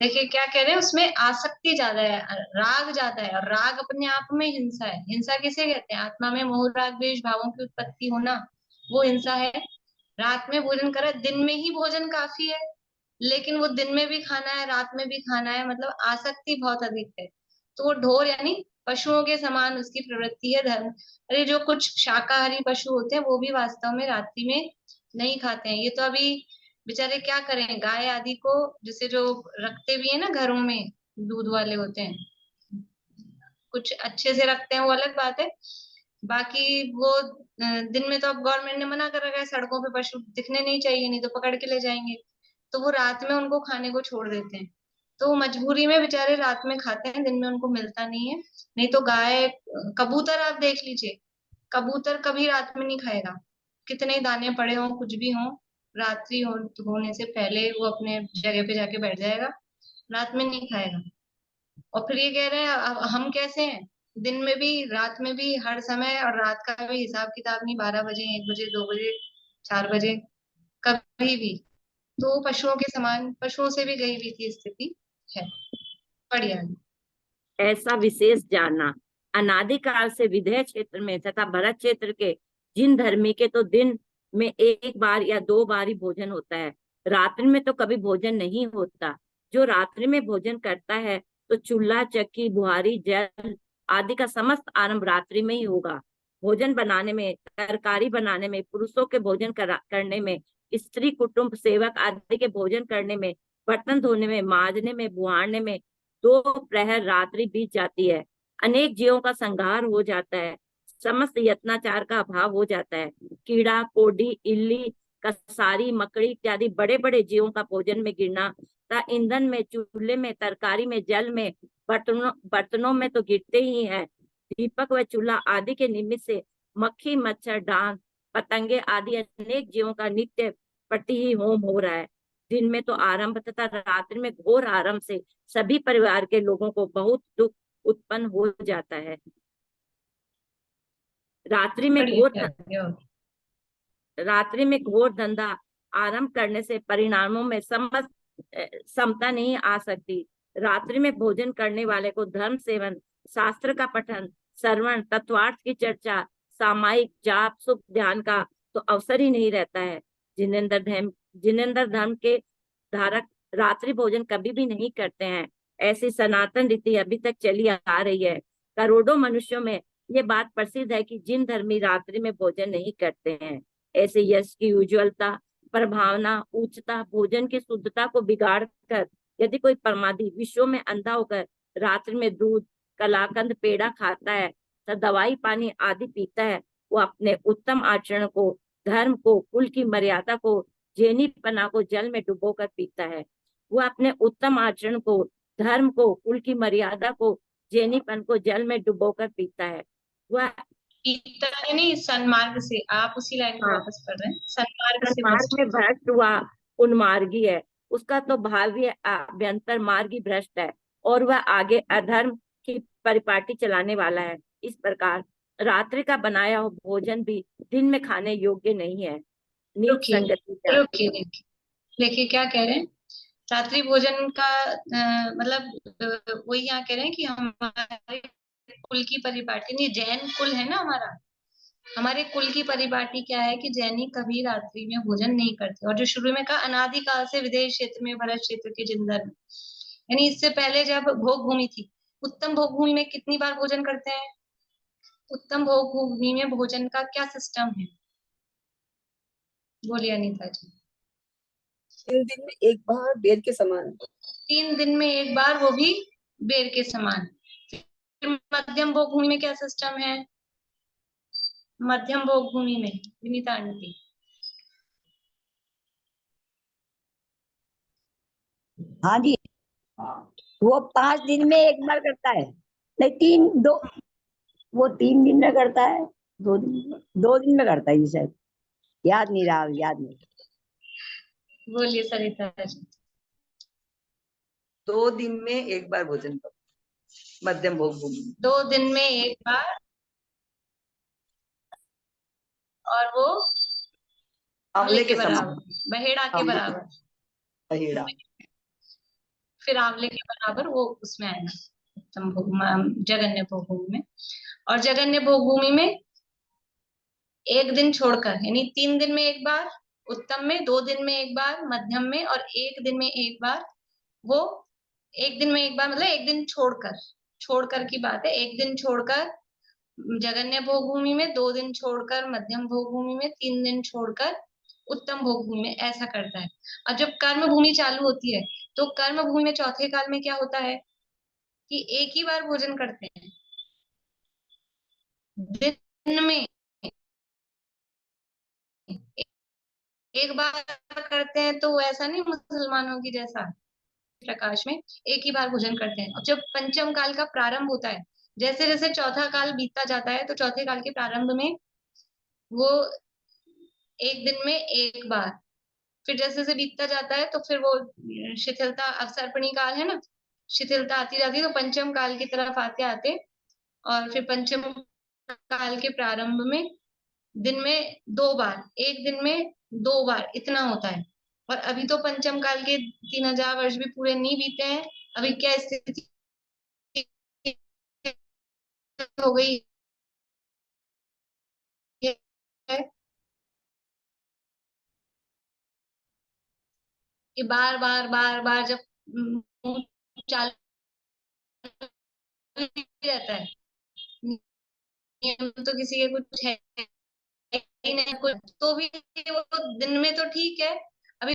देखिए क्या कह रहे हैं, उसमें आसक्ति ज्यादा है, राग ज्यादा है, और राग अपने आप में हिंसा है। हिंसा किसे कहते हैं? आत्मा में मोह राग द्वेष भावों की उत्पत्ति होना, वो हिंसा है। रात में भोजन करा, दिन में ही भोजन काफी है, लेकिन वो दिन में भी खाना है, रात में भी खाना है, मतलब आसक्ति बहुत अधिक है। तो वो ढोर यानी पशुओं के समान उसकी प्रवृत्ति है धर्म। अरे जो कुछ शाकाहारी पशु होते हैं वो भी वास्तव में रात्रि में नहीं खाते हैं। ये तो अभी बेचारे क्या करें, गाय आदि को जैसे जो रखते भी है ना घरों में, दूध वाले होते हैं, कुछ अच्छे से रखते हैं वो अलग बात है, बाकी वो दिन में तो अब गवर्नमेंट ने मना कर रखा है, सड़कों पे पशु दिखने नहीं चाहिए, नहीं तो पकड़ के ले जाएंगे, तो वो रात में उनको खाने को छोड़ देते हैं। तो वो मजबूरी में बेचारे रात में खाते हैं, दिन में उनको मिलता नहीं है। नहीं तो गाय, कबूतर आप देख लीजिए, कबूतर कभी रात में नहीं खाएगा, कितने दाने पड़े हों कुछ भी हों, रात्रि होने से पहले वो अपने जगह पे जाके बैठ जाएगा, रात में नहीं खाएगा। और फिर ये कह रहे हैं अब हम कैसे हैं, दिन में भी रात में भी हर समय, और रात का भी हिसाब किताब नहीं, 12 बजे 1 बजे 2 बजे 4 बजे कभी भी, तो पशुओं के समान, पशुओं से भी गई हुई थी स्थिति है। बढ़िया। ऐसा विशेष जानना, अनादिकाल से विदेह क्षेत्र में तथा भरत क्षेत्र के जिन धर्मी के तो दिन में एक बार या 2 बार ही भोजन होता है, रात्रि में तो कभी भोजन नहीं होता। जो रात्रि में भोजन करता है तो चूल्हा चक्की बुहारी जल आदि का समस्त आरंभ रात्रि में ही होगा। भोजन बनाने में, तरकारी बनाने में, पुरुषों के भोजन करने में, स्त्री कुटुंब सेवक आदि के भोजन करने में, बर्तन धोने में, मांजने में, बुहारने में 2 प्रहर रात्रि बीत जाती है। अनेक जीवों का संहार हो जाता है, समस्त यत्नाचार का अभाव हो जाता है। कीड़ा कोडी इल्ली कसारी मकड़ी इत्यादि बड़े बड़े जीवों का भोजन में गिरना तथा ईंधन में, चूल्हे में, तरकारी में, जल में, बर्तनों में तो गिरते ही हैं। दीपक व चूल्हा आदि के निमित्त से मक्खी मच्छर डांस पतंगे आदि अनेक जीवों का नित्य प्रति ही होम हो रहा है। दिन में तो आरंभ तथा रात्रि में घोर आरंभ से सभी परिवार के लोगों को बहुत दुख उत्पन्न हो जाता है। रात्रि में घोर धंधा आरंभ करने से परिणामों में समता नहीं आ सकती। रात्रि में भोजन करने वाले को धर्म सेवन, शास्त्र का पठन, श्रवण, तत्वार्थ की चर्चा, सामायिक जाप सुख ध्यान का तो अवसर ही नहीं रहता है। जिनेंद्र धर्म के धारक रात्रि भोजन कभी भी नहीं करते हैं। ऐसी सनातन रीति अभी तक चली आ रही है। करोड़ों मनुष्यों में ये बात प्रसिद्ध है कि जिन धर्मी रात्रि में भोजन नहीं करते हैं, ऐसे यश की उज्ज्वलता, प्रभावना, उच्चता, भोजन की शुद्धता को बिगाड़ कर यदि कोई प्रमादी विश्व में अंधा होकर रात्रि में दूध कलाकंद पेड़ा खाता है तो दवाई पानी आदि पीता है, वो अपने उत्तम आचरण को, धर्म को, कुल की मर्यादा को, जेनीपना को जल में डुबोकर पीता है। वो अपने उत्तम आचरण को, धर्म को, कुल की मर्यादा को, जेनीपन को जल में डुबोकर पीता है। वह पीता है नहीं, सन्मार्ग से, आप उसी लाइन को वापस पढ़ रहे हैं, सन्मार्ग से में भ्रष्ट हुआ उन्मार्गी है। उसका तो भावी अभ्यंतर मार्ग ही भ्रष्ट है और वह आगे अधर्म की परिपाटी चलाने वाला है। इस प्रकार रात्रि का बनाया हुआ भोजन भी दिन में खाने योग्य नहीं है। नीच रुकिए संगति से रुकिए, देखिए देखिए क्या कह रहे हैं। रात्रि भोजन का मतलब वही यहाँ कह रहे हैं कि हमारे कुल की परिपाटी, नहीं जैन कुल है ना हमारा, हमारे कुल की परिपाटी क्या है कि जैनी कभी रात्रि में भोजन नहीं करते। और जो शुरू में कहा अनादिकाल से विदेश क्षेत्र में भरत क्षेत्र के जिंदर, यानी इससे पहले जब भोग भूमि थी, उत्तम भोग भूमि में कितनी बार भोजन करते हैं? उत्तम भोग भूमि में भोजन का क्या सिस्टम है? बोलिए अनीता जी। 3 दिन में एक बार बेर के समान। 3 दिन में एक बार, वो भी बेर के समान। फिर मध्यम भोग भूमि में क्या सिस्टम है? मध्यम भोग भूमि में विनीता आंटी। हाँ जी, वो 5 दिन में एक बार करता है। नहीं, 3 2, वो 3 दिन में करता है, 2 दिन में करता है जी, शायद याद नहीं रहा, याद नहीं। बोलिए सरिता जी। 2 दिन में एक बार भोजन करो, मध्यम भोग भूमि में। 2 दिन में एक बार, और वो आंवले के बराबर, समान। बहेड़ा के आंवले के बराबर। बहेड़ा। फिर आंवले के बराबर वो उसमें आएगा उत्तम भोग, जगन्य भोग भूमि में। और जगन्य भोग भूमि में एक दिन छोड़कर, यानी 3 दिन में एक बार उत्तम में, 2 दिन में एक बार मध्यम में, और 1 दिन में एक बार वो, 1 दिन में एक बार मतलब 1 दिन छोड़कर, छोड़कर की बात है, 1 दिन छोड़कर जगन्य भोग भूमि में, 2 दिन छोड़कर मध्यम भोग भूमि में, 3 दिन छोड़कर उत्तम भोग भूमि में, ऐसा करता है। और जब कर्म भूमि चालू होती है तो कर्म भूमि में चौथे काल में क्या होता है कि एक ही बार भोजन करते हैं दिन में, एक बार करते हैं। तो ऐसा नहीं मुसलमानों की जैसा प्रकाश में एक ही बार भोजन करते हैं। और जब पंचम काल का प्रारंभ होता है, जैसे जैसे चौथा काल बीतता जाता है, तो चौथे काल के प्रारंभ में वो एक दिन में एक बार, फिर जैसे जैसे बीतता जाता है तो फिर वो शिथिलता, अवसर्पणी काल है ना, शिथिलता आती जाती है, तो पंचम काल की तरफ आते आते, और फिर पंचम काल के प्रारंभ में दिन में 2 बार, एक दिन में 2 बार इतना होता है। और अभी तो पंचम काल के 3000 वर्ष भी पूरे नहीं बीते हैं। अभी क्या स्थिति हो गई है कि बार बार बार बार जब मुंह चालू रहता है, नियम तो किसी के कुछ है ही नहीं कुछ, तो भी वो दिन में तो ठीक है। अभी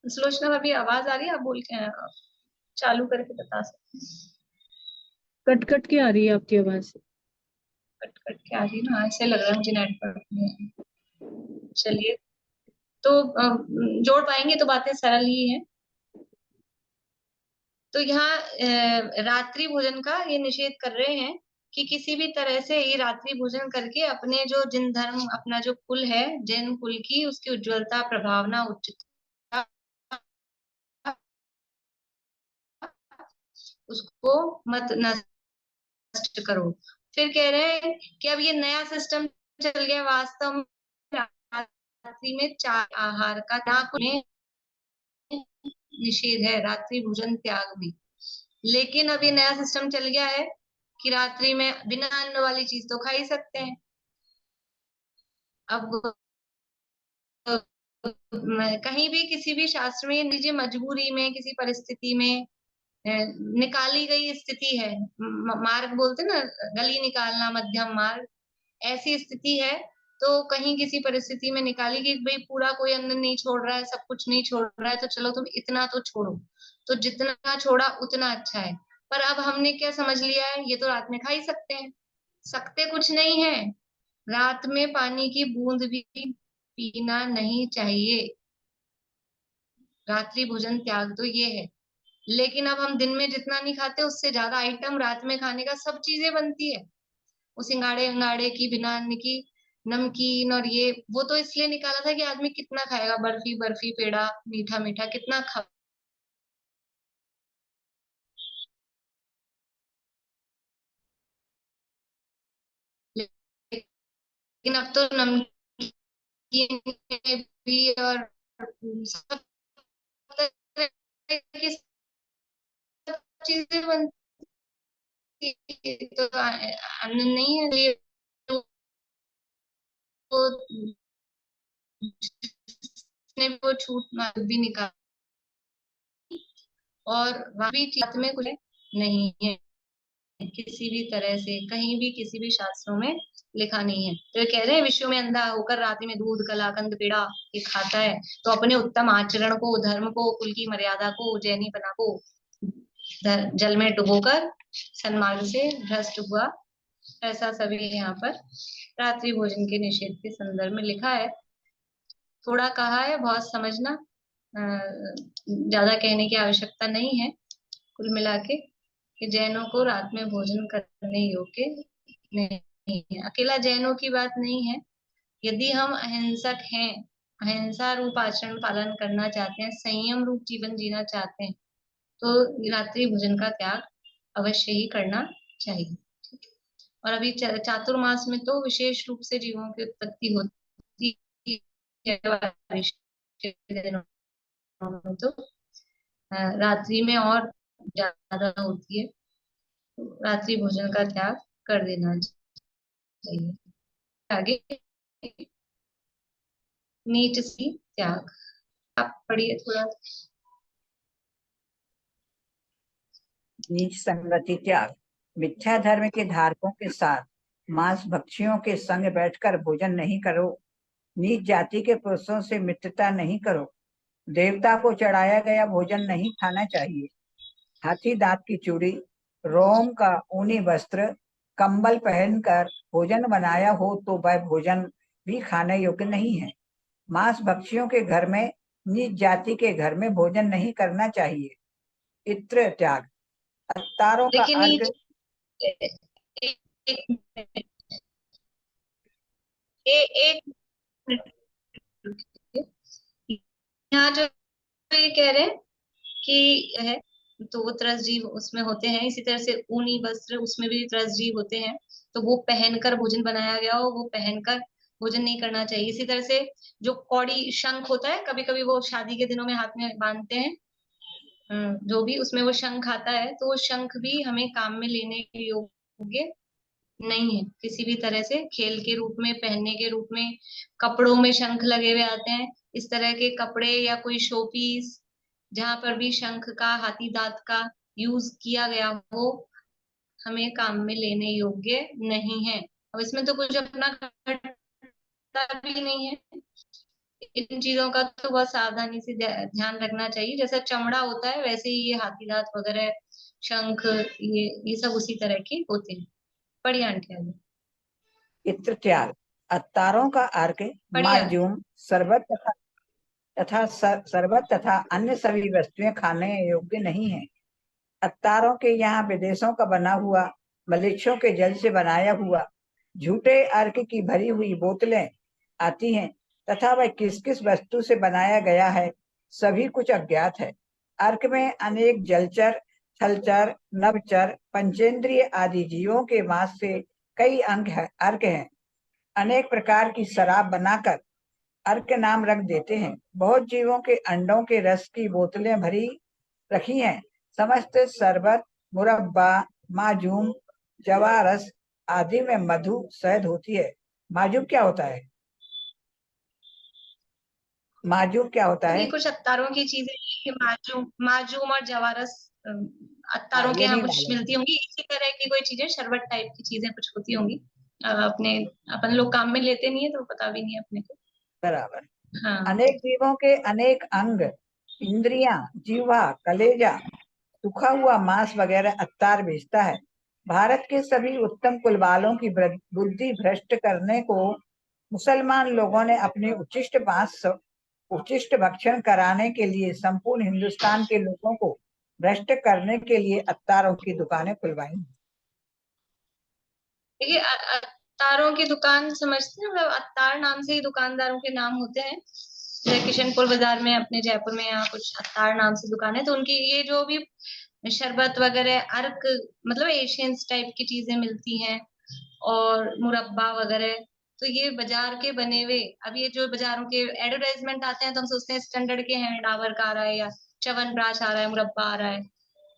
सुलोचना, अभी आवाज आ रही है? आप बोल के चालू करके बता सकते हैं। कट कट के आ रही है आपकी आवाज। कट कट के आ रही है ना, ऐसे लग रहा है मुझे नेटवर्क में। चलिए, तो जोड़ पाएंगे तो बातें सरल ही है। तो यहाँ रात्रि भोजन का ये निषेध कर रहे हैं कि किसी भी तरह से ये रात्रि भोजन करके अपने जो जिन धर्म, अपना जो कुल है जैन कुल की, उसकी उज्ज्वलता, प्रभावना, उच्चता, उसको मत नष्ट करो। फिर कह रहे हैं कि अब ये नया सिस्टम चल गया, वास्तव में रात्रि में 4 आहार का निषेध है, रात्रि भोजन त्याग भी। लेकिन अब ये नया सिस्टम चल गया है कि रात्रि में बिना अन्न वाली चीज तो खा ही सकते हैं। अब कहीं भी किसी भी शास्त्र में लीजिए, मजबूरी में, किसी परिस्थिति में निकाली गई स्थिति है, मार्ग बोलते ना, गली निकालना, मध्यम मार्ग, ऐसी स्थिति है। तो कहीं किसी परिस्थिति में निकाली कि भाई पूरा कोई अन्न नहीं छोड़ रहा है, सब कुछ नहीं छोड़ रहा है, तो चलो तुम इतना तो छोड़ो, तो जितना छोड़ा उतना अच्छा है। पर अब हमने क्या समझ लिया है, ये तो रात में खा ही सकते हैं। सकते कुछ नहीं है, रात में पानी की बूंद भी पीना नहीं चाहिए। रात्रि भोजन त्याग तो ये है। लेकिन अब हम दिन में जितना नहीं खाते, उससे ज्यादा आइटम रात में खाने का सब चीजें बनती है। वो सिंगाड़े अंगाड़े की, बिना अन्न की, नमकीन, और ये वो तो इसलिए निकाला था कि आदमी कितना खाएगा, बर्फी बर्फी, पेड़ा मीठा मीठा कितना लेकिन अब तो नमकीन में भी और सब तरह की सब चीजें बनती है, तो अन्न नहीं है ये, तो जिसने भी वो छूट भी निकाल, और वहां भी चीज में कुछ नहीं है, किसी भी तरह से कहीं भी किसी भी शास्त्रों में लिखा नहीं है। तो ये कह रहे हैं विश्व में अंधा होकर रात्रि में दूध कलाकंद पेड़ा ये खाता है, तो अपने उत्तम आचरण को, धर्म को, कुल की मर्यादा को, जैनीपना को जल में डुबोकर सन्मार्ग से भ्रष्ट हुआ। ऐसा सभी यहाँ पर रात्रि भोजन के निषेध के संदर्भ में लिखा है। थोड़ा कहा है, बहुत समझना, ज्यादा कहने की आवश्यकता नहीं है। कुल मिला के कि जैनों को रात में भोजन करने योग्य नहीं है। अकेला जैनों की बात नहीं है, यदि हम अहिंसक हैं, अहिंसा रूप आचरण पालन करना चाहते हैं, संयम रूप जीवन जीना चाहते हैं, तो रात्रि भोजन का त्याग अवश्य ही करना चाहिए। और अभी चातुर्मास में तो विशेष रूप से जीवों की उत्पत्ति होती है, तो रात्रि में और ज्यादा होती है, तो रात्रि भोजन का त्याग कर देना चाहिए। आगे नीच सी त्याग, आप पढ़िए थोड़ा। नीच संगति त्याग। मिथ्या धर्म के धारकों के साथ मांस भक्षियों के संग बैठकर भोजन नहीं करो। नीच जाति के पुरुषों से मित्रता नहीं करो। देवता को चढ़ाया गया भोजन नहीं खाना चाहिए। हाथी दांत की चूड़ी, रोम का ऊनी वस्त्र, कंबल पहनकर भोजन बनाया हो तो वह भोजन भी खाने योग्य नहीं है। मांस भक्षियों के घर में, नीच जाति के घर में भोजन नहीं करना चाहिए। इत्र त्याग। अवतारों का लेकिन अर्घ। एक यहाँ जो ये कह रहे हैं कि है, तो वो त्रस जीव उसमें होते हैं, इसी तरह से ऊनी वस्त्र उसमें भी त्रस जीव होते हैं, तो वो पहनकर भोजन बनाया गया हो, वो पहनकर भोजन नहीं करना चाहिए। इसी तरह से जो कौड़ी शंख होता है, कभी कभी वो शादी के दिनों में हाथ में बांधते हैं, जो भी उसमें वो शंख आता है, तो वो शंख भी हमें काम में लेने के योग्य नहीं है किसी भी तरह से। खेल के रूप में, पहनने के रूप में, कपड़ों में शंख लगे हुए आते हैं, इस तरह के कपड़े या कोई शो पीस जहां पर भी शंख का, हाथी दांत का यूज किया गया हो, हमें काम में लेने योग्य नहीं है। अब इसमें तो कुछ अपना घटता भी नहीं है, इन चीजों का तो बहुत सावधानी से ध्यान रखना चाहिए। जैसा चमड़ा होता है वैसे ही ये हाथी दांत वगैरह, शंख, ये सब उसी तरह के होते हैं। बढ़िया आंटी आगे। इत्र त्याग। अवतारों का अर्घ, बढ़िया। माजूम, शरबत तथा अन्य सभी वस्तुएं खाने योग्य नहीं है। अवतारों के यहाँ विदेशों का बना हुआ, मलेच्छों के जल से बनाया हुआ झूठे अर्घ की भरी हुई बोतलें आती हैं, तथा वह किस किस वस्तु से बनाया गया है सभी कुछ अज्ञात है। अर्घ में अनेक जलचर, थलचर, नभचर, पंचेंद्रिय आदि जीवों के मांस से कई अर्घ हैं। अनेक प्रकार की शराब बनाकर अर्घ नाम रख देते हैं। बहुत जीवों के अंडों के रस की बोतलें भरी रखी हैं। समस्त शरबत, मुरब्बा, माजूम, जवारस आदि में मधु शहद होती है। माजूम क्या होता है? माजूम क्या होता ये है? कुछ अत्तारों की चीजें, कि माजूम और जवारस अत्तारों के ये यहाँ नहीं कुछ मालूम। मिलती होंगी, इसी तरह की कोई चीजें, शरबत टाइप की चीजें कुछ होती होंगी। अपने अपन लोग काम में लेते नहीं है तो पता भी नहीं है अपने को। बराबर। हाँ। अनेक जीवों के अनेक अंग, इंद्रियां, जीवा, कलेजा, सूखा हुआ मांस वगैरह अत्तार बेचता है। भारत के सभी उत्तम कुल वालों की बुद्धि भ्रष्ट करने को मुसलमान लोगों ने अपने उचिष्ट भक्षण कराने के लिए संपूर्ण हिंदुस्तान के लोगों को भ्रष्ट करने के लिए अत्तारों की दुकानें खुलवाई। देखिए अत्तारों की दुकान समझते हैं, मतलब अत्तार नाम से ही दुकानदारों के नाम होते हैं। जैसे किशनपुर बाजार में, अपने जयपुर में यहाँ कुछ अत्तार नाम से दुकान है, तो उनकी ये जो भी शरबत वगैरह, अर्क मतलब एशियंस टाइप की चीजें मिलती हैं, और मुरब्बा वगैरह, तो ये बाजार के बने हुए, अब ये जो बाजारों के एडवर्टाइजमेंट आते हैं तो हम सोचते हैं स्टैंडर्ड के हैं, डाबर का आ रहा है या च्यवनप्राश आ रहा है, मुरब्बा आ रहा है,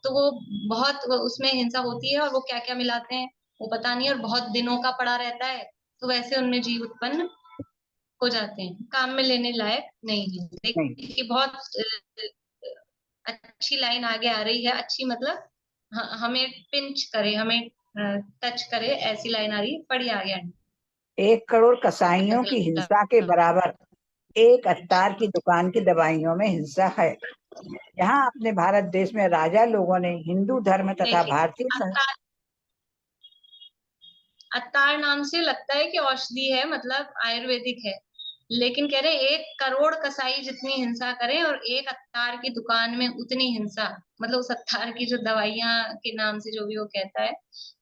तो वो बहुत उसमें हिंसा होती है और वो क्या क्या मिलाते हैं वो पता नहीं, और बहुत दिनों का पड़ा रहता है, तो वैसे उनमें जीव उत्पन्न हो जाते हैं, काम में लेने लायक नहीं है। नहीं। देखिए बहुत अच्छी लाइन आगे आ रही है, अच्छी मतलब हमें पिंच करे, हमें टच करे, ऐसी लाइन आ रही है, पढ़िए आगे। 1 करोड़ कसाईयों की हिंसा के बराबर एक अत्तार की दुकान की दवाइयों में हिंसा है। यहाँ अपने भारत देश में राजा लोगों ने हिंदू धर्म तथा देखिए भारतीय अत्तार नाम से लगता है कि औषधि है, मतलब आयुर्वेदिक है, लेकिन कह रहे 1 करोड़ कसाई जितनी हिंसा करें और एक अत्तार की दुकान में उतनी हिंसा, मतलब उस अत्तार की जो दवाइयां के नाम से जो भी वो कहता है,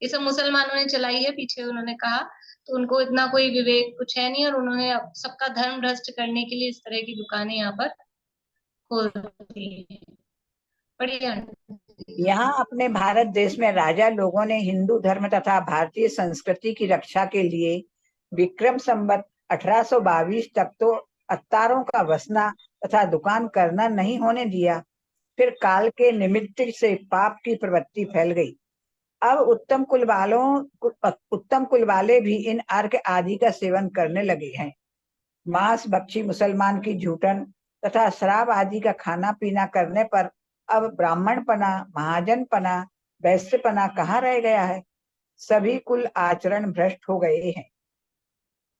ये सब मुसलमानों ने चलाई है पीछे, उन्होंने कहा, तो उनको इतना कोई विवेक कुछ है नहीं, और उन्होंने अब सबका धर्म भ्रष्ट करने के लिए इस तरह की दुकानें यहाँ पर खोल दी है। बढ़िया। यहाँ अपने भारत देश में राजा लोगों ने हिंदू धर्म तथा भारतीय संस्कृति की रक्षा के लिए विक्रम संवत 1822 तक तो अत्तारों का वसना तथा दुकान करना नहीं होने दिया। फिर काल के निमित्त से पाप की प्रवृत्ति फैल गई। अब उत्तम कुल वाले भी इन अर्घ आदि का सेवन करने लगे हैं। मांस भक्षी मुसलमान की झूठन तथा शराब आदि का खाना पीना करने पर अब ब्राह्मणपना, महाजनपना, वैश्यपना कहाँ रह गया है। सभी कुल आचरण भ्रष्ट हो गए हैं।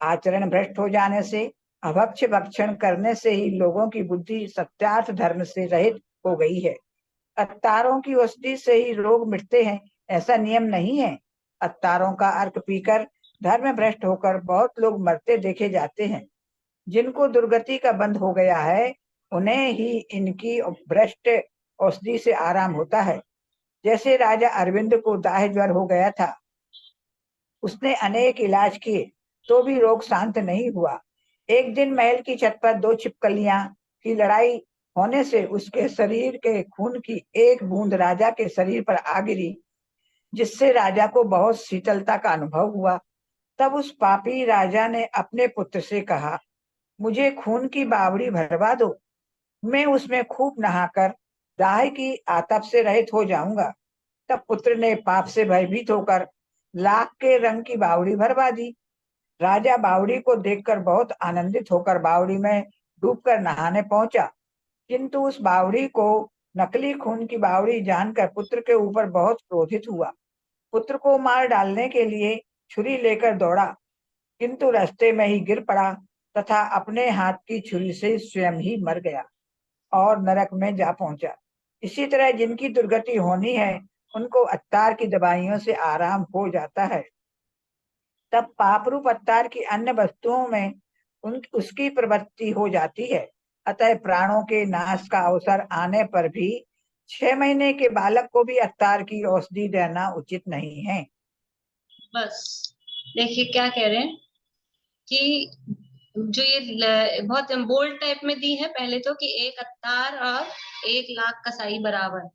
आचरण भ्रष्ट हो जाने से अभक्ष भक्षण करने से ही लोगों की बुद्धि सत्यार्थ धर्म से रहित हो गई है। अत्तारों की औषधि से ही रोग मिटते हैं, ऐसा नियम नहीं है। अत्तारों का अर्क पीकर धर्म भ्रष्ट होकर बहुत लोग मरते देखे जाते हैं। जिनको दुर्गति का बंध हो गया है, उन्हें ही इनकी भ्रष्ट औषधि से आराम होता है। जैसे राजा अरविंद को दाह ज्वर हो गया था, उसने अनेक इलाज किए तो भी रोग शांत नहीं हुआ। एक दिन महल की छत पर 2 छिपकलियां की लड़ाई होने से उसके शरीर के खून की एक बूंद राजा के शरीर पर आ गिरी, जिससे राजा को बहुत शीतलता का अनुभव हुआ। तब उस पापी राजा ने अपने पुत्र से कहा, मुझे खून की बावड़ी भरवा दो, मैं उसमें खूब नहाकर दाह की आतप से रहित हो जाऊंगा। तब पुत्र ने पाप से भयभीत होकर लाख के रंग की बावड़ी भरवा दी। राजा बावड़ी को देखकर बहुत आनंदित होकर बावड़ी में डूबकर नहाने पहुंचा, किंतु उस बावड़ी को नकली खून की बावड़ी जानकर पुत्र के ऊपर बहुत क्रोधित हुआ। पुत्र को मार डालने के लिए छुरी लेकर दौड़ा, किंतु रास्ते में ही गिर पड़ा तथा अपने हाथ की छुरी से स्वयं ही मर गया और नरक में जा पहुंचा। इसी तरह जिनकी दुर्गति होनी है, उनको अत्तार की दवाइयों से आराम हो जाता है। तब पाप रूप अत्तार की अन्य वस्तुओं में उसकी प्रवृत्ति हो जाती है। अतः प्राणों के नाश का अवसर आने पर भी 6 महीने के बालक को भी अत्तार की औषधि देना उचित नहीं है। बस देखिए क्या कह रहे हैं कि जो ये बहुत बोल्ड टाइप में दी है, पहले तो कि एक अत्तार और 1 लाख कसाई बराबर,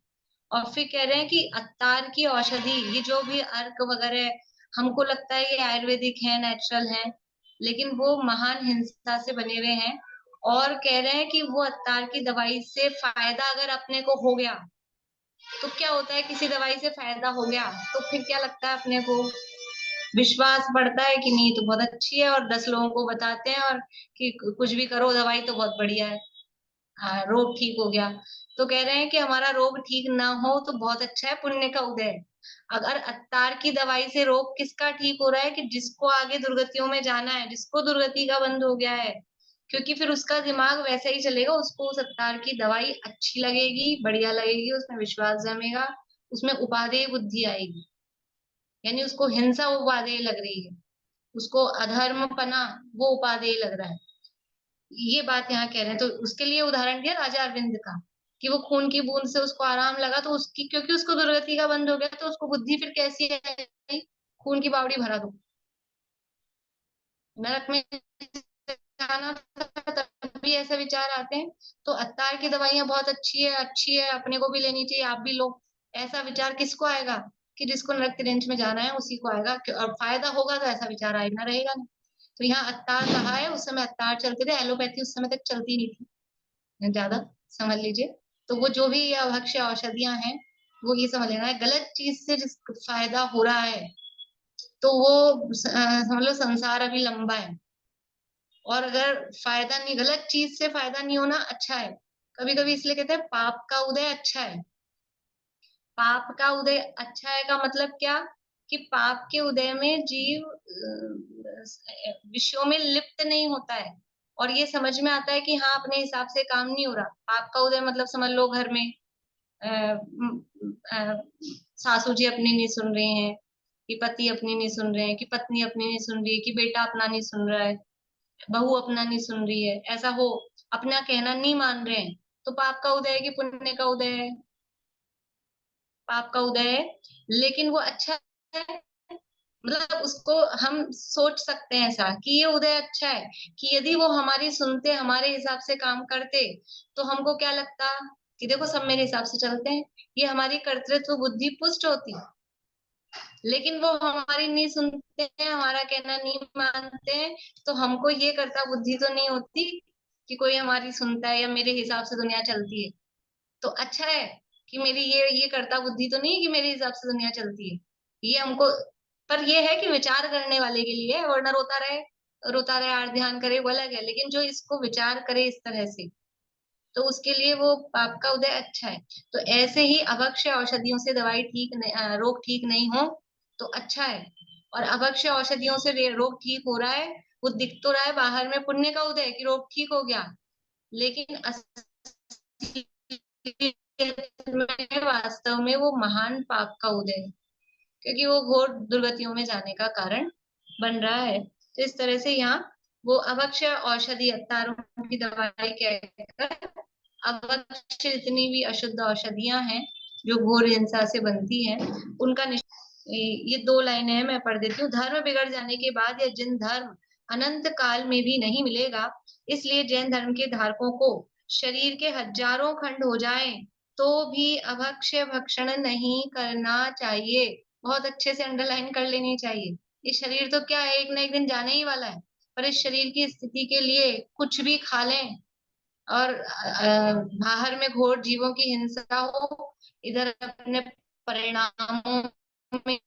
और फिर कह रहे हैं कि अत्तार की औषधि, ये जो भी अर्क वगैरह हमको लगता है ये आयुर्वेदिक है, नेचुरल है, लेकिन वो महान हिंसा से बने हुए हैं। और कह रहे हैं कि वो अत्तार की दवाई से फायदा अगर अपने को हो गया तो क्या होता है, किसी दवाई से फायदा हो गया तो फिर क्या लगता है अपने को, विश्वास बढ़ता है कि नहीं तो बहुत अच्छी है, और 10 लोगों को बताते हैं, और कि कुछ भी करो दवाई तो बहुत बढ़िया है, हाँ रोग ठीक हो गया। तो कह रहे हैं कि हमारा रोग ठीक ना हो तो बहुत अच्छा है, पुण्य का उदय है। अगर अत्तार की दवाई से रोग किसका ठीक हो रहा है, कि जिसको आगे दुर्गतियों में जाना है, जिसको दुर्गति का बंध हो गया है, क्योंकि फिर उसका दिमाग वैसा ही चलेगा, उसको उस अत्तार की दवाई अच्छी लगेगी, बढ़िया लगेगी, उसमें विश्वास जमेगा, उसमें उपादेय बुद्धि आएगी, यानी उसको हिंसा उपादेय लग रही है, उसको अधर्मपना वो उपादेय लग रहा है। ये बात यहाँ कह रहे हैं, तो उसके लिए उदाहरण दिया राजा अरविंद का, कि वो खून की बूंद से उसको आराम लगा, तो उसकी क्योंकि उसको दुर्गति का बंद हो गया, तो उसको बुद्धि फिर कैसी आई, खून की बावड़ी भरा दो, नरक में जाना था तभी ऐसे विचार आते हैं। तो अत्तार की दवाइयां बहुत अच्छी है, अपने को भी लेनी चाहिए, आप भी लो, ऐसा विचार किसको आएगा, कि जिसको नरक की रेंज में जाना है उसी को आएगा, और फायदा होगा तो ऐसा विचार आएगा, रहेगा नहीं। तो यहाँ अत्तार कहा है, उस समय अत्तार चलते थे, एलोपैथी उस समय तक चलती नहीं थी ज्यादा, समझ लीजिए। तो वो जो भी अभक्ष्य औषधियां हैं वो ये समझ लेना है, गलत चीज से जिस फायदा हो रहा है तो वो समझ लो संसार अभी लंबा है, और अगर फायदा नहीं, गलत चीज से फायदा नहीं होना अच्छा है। कभी कभी इसलिए कहते हैं पाप का उदय अच्छा है। पाप का उदय अच्छा है का मतलब क्या, कि पाप के उदय में जीव विषयों में लिप्त नहीं होता है, और ये समझ में आता है कि हाँ अपने हिसाब से काम नहीं हो रहा। पाप का उदय मतलब समझ लो घर में सासू जी अपनी नहीं सुन रहे हैं, कि पति अपनी नहीं सुन रहे हैं, कि पत्नी अपनी नहीं सुन रही है, कि बेटा अपना नहीं सुन रहा है, बहू अपना नहीं सुन रही है, ऐसा हो, अपना कहना नहीं मान रहे हैं, तो पाप का उदय है कि पुण्य का उदय है? पाप का उदय है। लेकिन वो अच्छा है, मतलब उसको हम सोच सकते हैं ऐसा कि ये उदय अच्छा है, कि यदि वो हमारी सुनते, हमारे हिसाब से काम करते, तो हमको क्या लगता कि देखो सब मेरे हिसाब से चलते हैं, ये हमारी कर्तृत्व बुद्धि पुष्ट होती। लेकिन वो हमारी नहीं सुनते हैं, हमारा कहना नहीं मानते हैं, तो हमको ये कर्ता बुद्धि तो नहीं होती कि कोई हमारी सुनता है या मेरे हिसाब से दुनिया चलती है। तो अच्छा है कि मेरी ये कर्ता बुद्धि तो नहीं है कि मेरे हिसाब से दुनिया चलती है, ये हमको। पर ये है कि विचार करने वाले के लिए है, वरना रोता रहे आर ध्यान करे वो अलग है, लेकिन जो इसको विचार करे इस तरह से, तो उसके लिए वो पाप का उदय अच्छा है। तो ऐसे ही अभक्ष्य औषधियों से दवाई ठीक नहीं, रोग ठीक नहीं हो तो अच्छा है। और अभक्ष्य औषधियों से रोग ठीक हो रहा है, वो दिख तो रहा है बाहर में पुण्य का उदय कि रोग ठीक हो गया, लेकिन में वास्तव में वो महान पाप का उदय है, क्योंकि वो घोर दुर्गतियों में जाने का कारण बन रहा है। तो इस तरह से यहाँ वो अभक्ष्य औषधि अत्तारों की दवाई कहकर अभक्ष्य जितनी भी अशुद्ध औषधियां हैं जो घोर हिंसा से बनती हैं उनका ये दो लाइनें हैं, मैं पढ़ देती हूँ। धर्म बिगड़ जाने के बाद यह जिन धर्म अनंत काल में भी नहीं मिलेगा, इसलिए जैन धर्म के धारकों को शरीर के हजारों खंड हो जाएं तो भी अभक्ष्य भक्षण नहीं करना चाहिए। बहुत अच्छे से अंडरलाइन कर लेनी चाहिए। ये शरीर तो क्या है, एक ना एक दिन जाने ही वाला है, पर इस शरीर की स्थिति के लिए कुछ भी खा लें, और बाहर में घोर जीवों की हिंसा हो, इधर अपने परिणामों में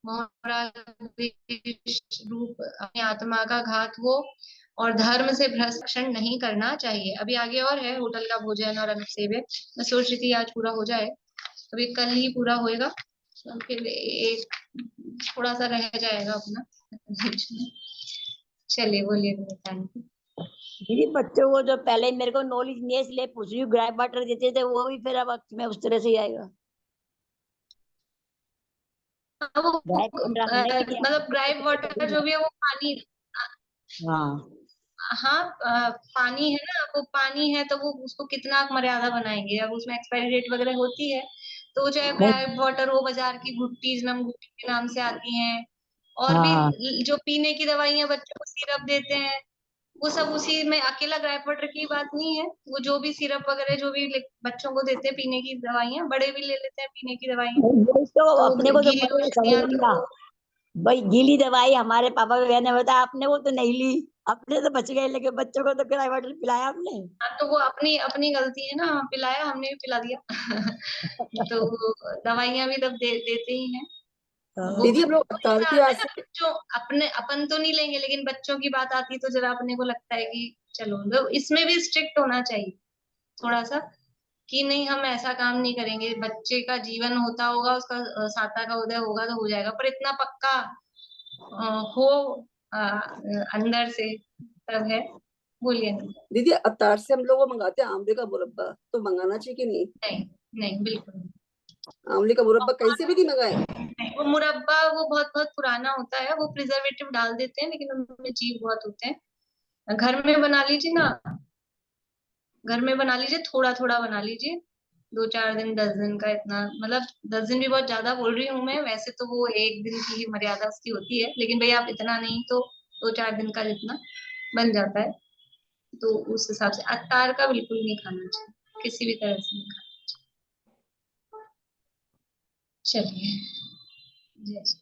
मोहरा रूप अपनी आत्मा का घात हो, और धर्म से भ्रष्ट नहीं करना चाहिए। अभी आगे और है होटल का भोजन और अनुसेव्य, मैं सोच रही थी आज पूरा हो जाए, अभी कल ही पूरा होएगा, तो फिर एक थोड़ा सा रह जाएगा अपना। चलिए बोलिए, थैंक यू। दीदी बच्चों को जो पहले मेरे को नॉलेज नहीं है इसलिए पूछ रही हूँ, ग्राइप वाटर देते थे वो भी फिर अब में उस तरह से ही आएगा? ग्राइप वाटर हमने भी लिया। मतलब ग्राइप वाटर जो भी है वो पानी, हाँ हाँ पानी है ना, वो पानी है तो वो उसको कितना आप मर्यादा बनाएंगे, अब उसमें एक्सपायरी डेट वगैरह होती है, तो वो चाहे नहीं, ग्राइप वाटर हो, बाजार की गुट्टी नम गुट्टी के नाम से आती हैं, और भी हाँ जो पीने की दवाइयां बच्चों को सिरप देते हैं, वो सब उसी में, अकेला ग्राइप वाटर की बात नहीं है, वो जो भी सिरप वगैरह जो भी बच्चों को देते हैं पीने की दवाइयां, बड़े भी ले लेते हैं पीने की दवाइयां, वही तो तो अपने को तो गीली पता है, समझ औषधियां लिया तो भाई। गीली दवाई हमारे पापा भी ने बताया, आपने वो तो नहीं ली, अपने तो बच गए, लेकिन बच्चों को तो ग्राइप वाटर पिलाया आपने। हाँ, तो वो अपनी अपनी गलती है ना, पिलाया हमने भी पिला दिया। तो दवाइयां भी तब देते ही हैं, वो दीदी हम लोग वही अवतार की बात है आज ना, से बच्चों अपने अपन तो नहीं लेंगे, लेकिन बच्चों की बात आती तो जरा अपने को लगता है कि चलो, तो इसमें भी स्ट्रिक्ट होना चाहिए थोड़ा सा, कि नहीं हम ऐसा काम नहीं करेंगे, बच्चे का जीवन होता होगा, उसका साता का उदय होगा तो हो जाएगा, पर इतना पक्का हो अंदर से तब है। बोलिए ना। दीदी अवतार से हम लोग वो मंगाते हैं आंवले का मुरब्बा, तो मंगाना चाहिए कि नहीं? नहीं, नहीं बिल्कुल नहीं। आंवले का मुरब्बा कहीं से भी नहीं मंगाए? नहीं, वो मुरब्बा वो बहुत बहुत पुराना होता है, वो प्रिजर्वेटिव डाल देते हैं, लेकिन उनमें जीव बहुत होते हैं। घर में बना लीजिए ना, घर में बना लीजिए, थोड़ा थोड़ा बना लीजिए, 2-4 दिन 10 दिन का, इतना मतलब 10 दिन भी बहुत ज्यादा बोल रही हूँ मैं, वैसे तो वो एक दिन की ही मर्यादा उसकी होती है, लेकिन भाई आप इतना नहीं तो 2-4 दिन का जितना बन जाता है, तो उस हिसाब से अत्तार का बिल्कुल नहीं खाना चाहिए, किसी भी तरह से नहीं खाना। चलिए, जय श्री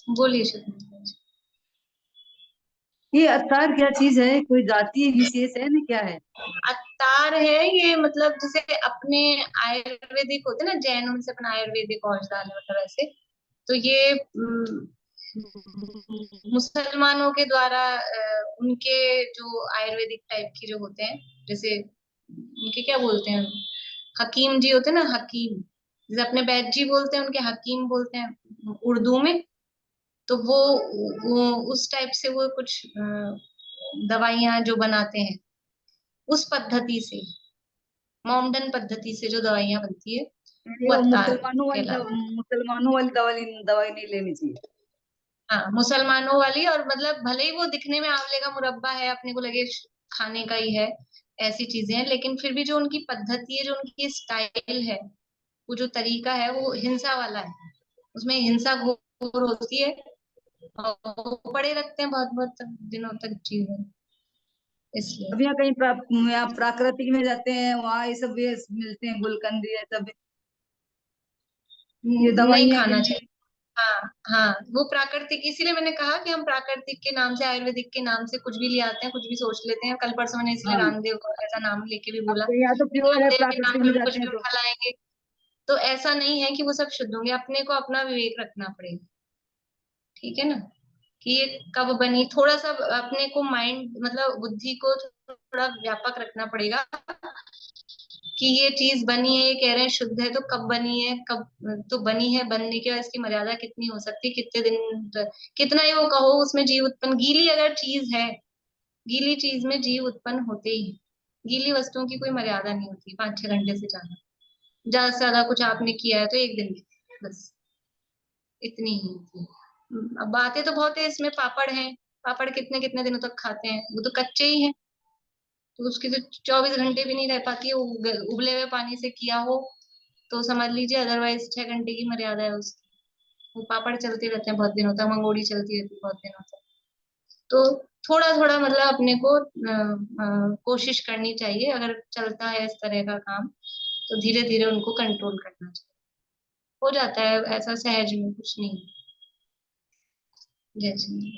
बोलिए शुक्रिया जी। ये अत्तार क्या चीज है? कोई जातीय विशेष है ना, क्या है? अत्तार है ये, मतलब जैसे अपने आयुर्वेदिक होते ना, जैनों में से अपना आयुर्वेदिक औषधालय मतलब ऐसे, तो ये मुसलमानों के द्वारा उनके जो आयुर्वेदिक टाइप के जो होते हैं, जैसे उनके क्या बोलते हैं, हकीम जी होते हैं ना, हकीम, जैसे अपने वैद्य जी बोलते हैं, उनके हकीम बोलते हैं उर्दू में। तो वो उस टाइप से वो कुछ दवाइयां जो बनाते हैं उस पद्धति से, मोमडन पद्धति से जो दवाइयां बनती है वो वो अत्तार कहलाती है। मुसलमानों वाली दवाई नहीं लेनी चाहिए। हाँ, मुसलमानों वाली, और मतलब भले ही वो दिखने में आंवले का मुरब्बा है, अपने को लगे खाने का ही है, ऐसी चीजें हैं, लेकिन फिर भी जो उनकी पद्धति है, जो उनकी स्टाइल है, वो जो तरीका है वो हिंसा वाला है, उसमें हिंसा घोर होती है, और वो पड़े रखते हैं बहुत बहुत दिनों तक चीजें, इसलिए। अब यहाँ कहीं यहाँ प्राकृतिक में जाते हैं, वहाँ ये सब ये मिलते हैं, गुलकंद ये सब, ये नहीं दवाइयाँ के खाना लिए। चाहिए। हाँ हाँ, वो प्राकृतिक, इसीलिए मैंने कहा कि हम प्राकृतिक के नाम से, आयुर्वेदिक के नाम से कुछ भी ले आते हैं, कुछ भी सोच लेते हैं। कल परसों मैंने इसलिए हाँ, रामदेव का ऐसा नाम लेके भी बोला, अब यहाँ तो प्योर है, रामदेव के नाम प्राकृतिक पे में हम कुछ जाते हैं भी तो। उठा लाएंगे। तो ऐसा नहीं है कि वो सब शुद्ध होंगे, अपने को अपना विवेक रखना पड़ेगा, ठीक है ना, कि ये कब बनी, थोड़ा सा अपने को माइंड मतलब बुद्धि को थोड़ा व्यापक रखना पड़ेगा, कि ये चीज बनी है, ये कह रहे हैं शुद्ध है, तो कब बनी है, कब तो बनी है, बनने के बाद इसकी मर्यादा कितनी हो सकती है, कितने दिन, कितना ही वो कहो उसमें जीव उत्पन्न, गीली अगर चीज है, गीली चीज में जीव उत्पन्न होते ही हैं। गीली वस्तुओं की कोई मर्यादा नहीं होती, 5-6 घंटे से ज्यादा से ज्यादा कुछ आपने किया है तो एक दिन, बस इतनी ही होती है। अब बातें तो बहुत है इसमें, पापड़ हैं, पापड़ कितने कितने दिनों तक खाते हैं, वो तो कच्चे ही हैं, तो उसकी तो 24 घंटे भी नहीं रह पाती है, उबले हुए पानी से किया हो तो समझ लीजिए, अदरवाइज 6 घंटे की मर्यादा है उसकी। वो पापड़ चलते रहते हैं बहुत दिनों तक, मंगोड़ी चलती रहती है बहुत दिनों तक। तो थोड़ा थोड़ा मतलब अपने को कोशिश करनी चाहिए, अगर चलता है इस तरह का काम तो धीरे धीरे उनको कंट्रोल करना चाहिए, हो जाता है ऐसा सहज में, कुछ नहीं। जय श्री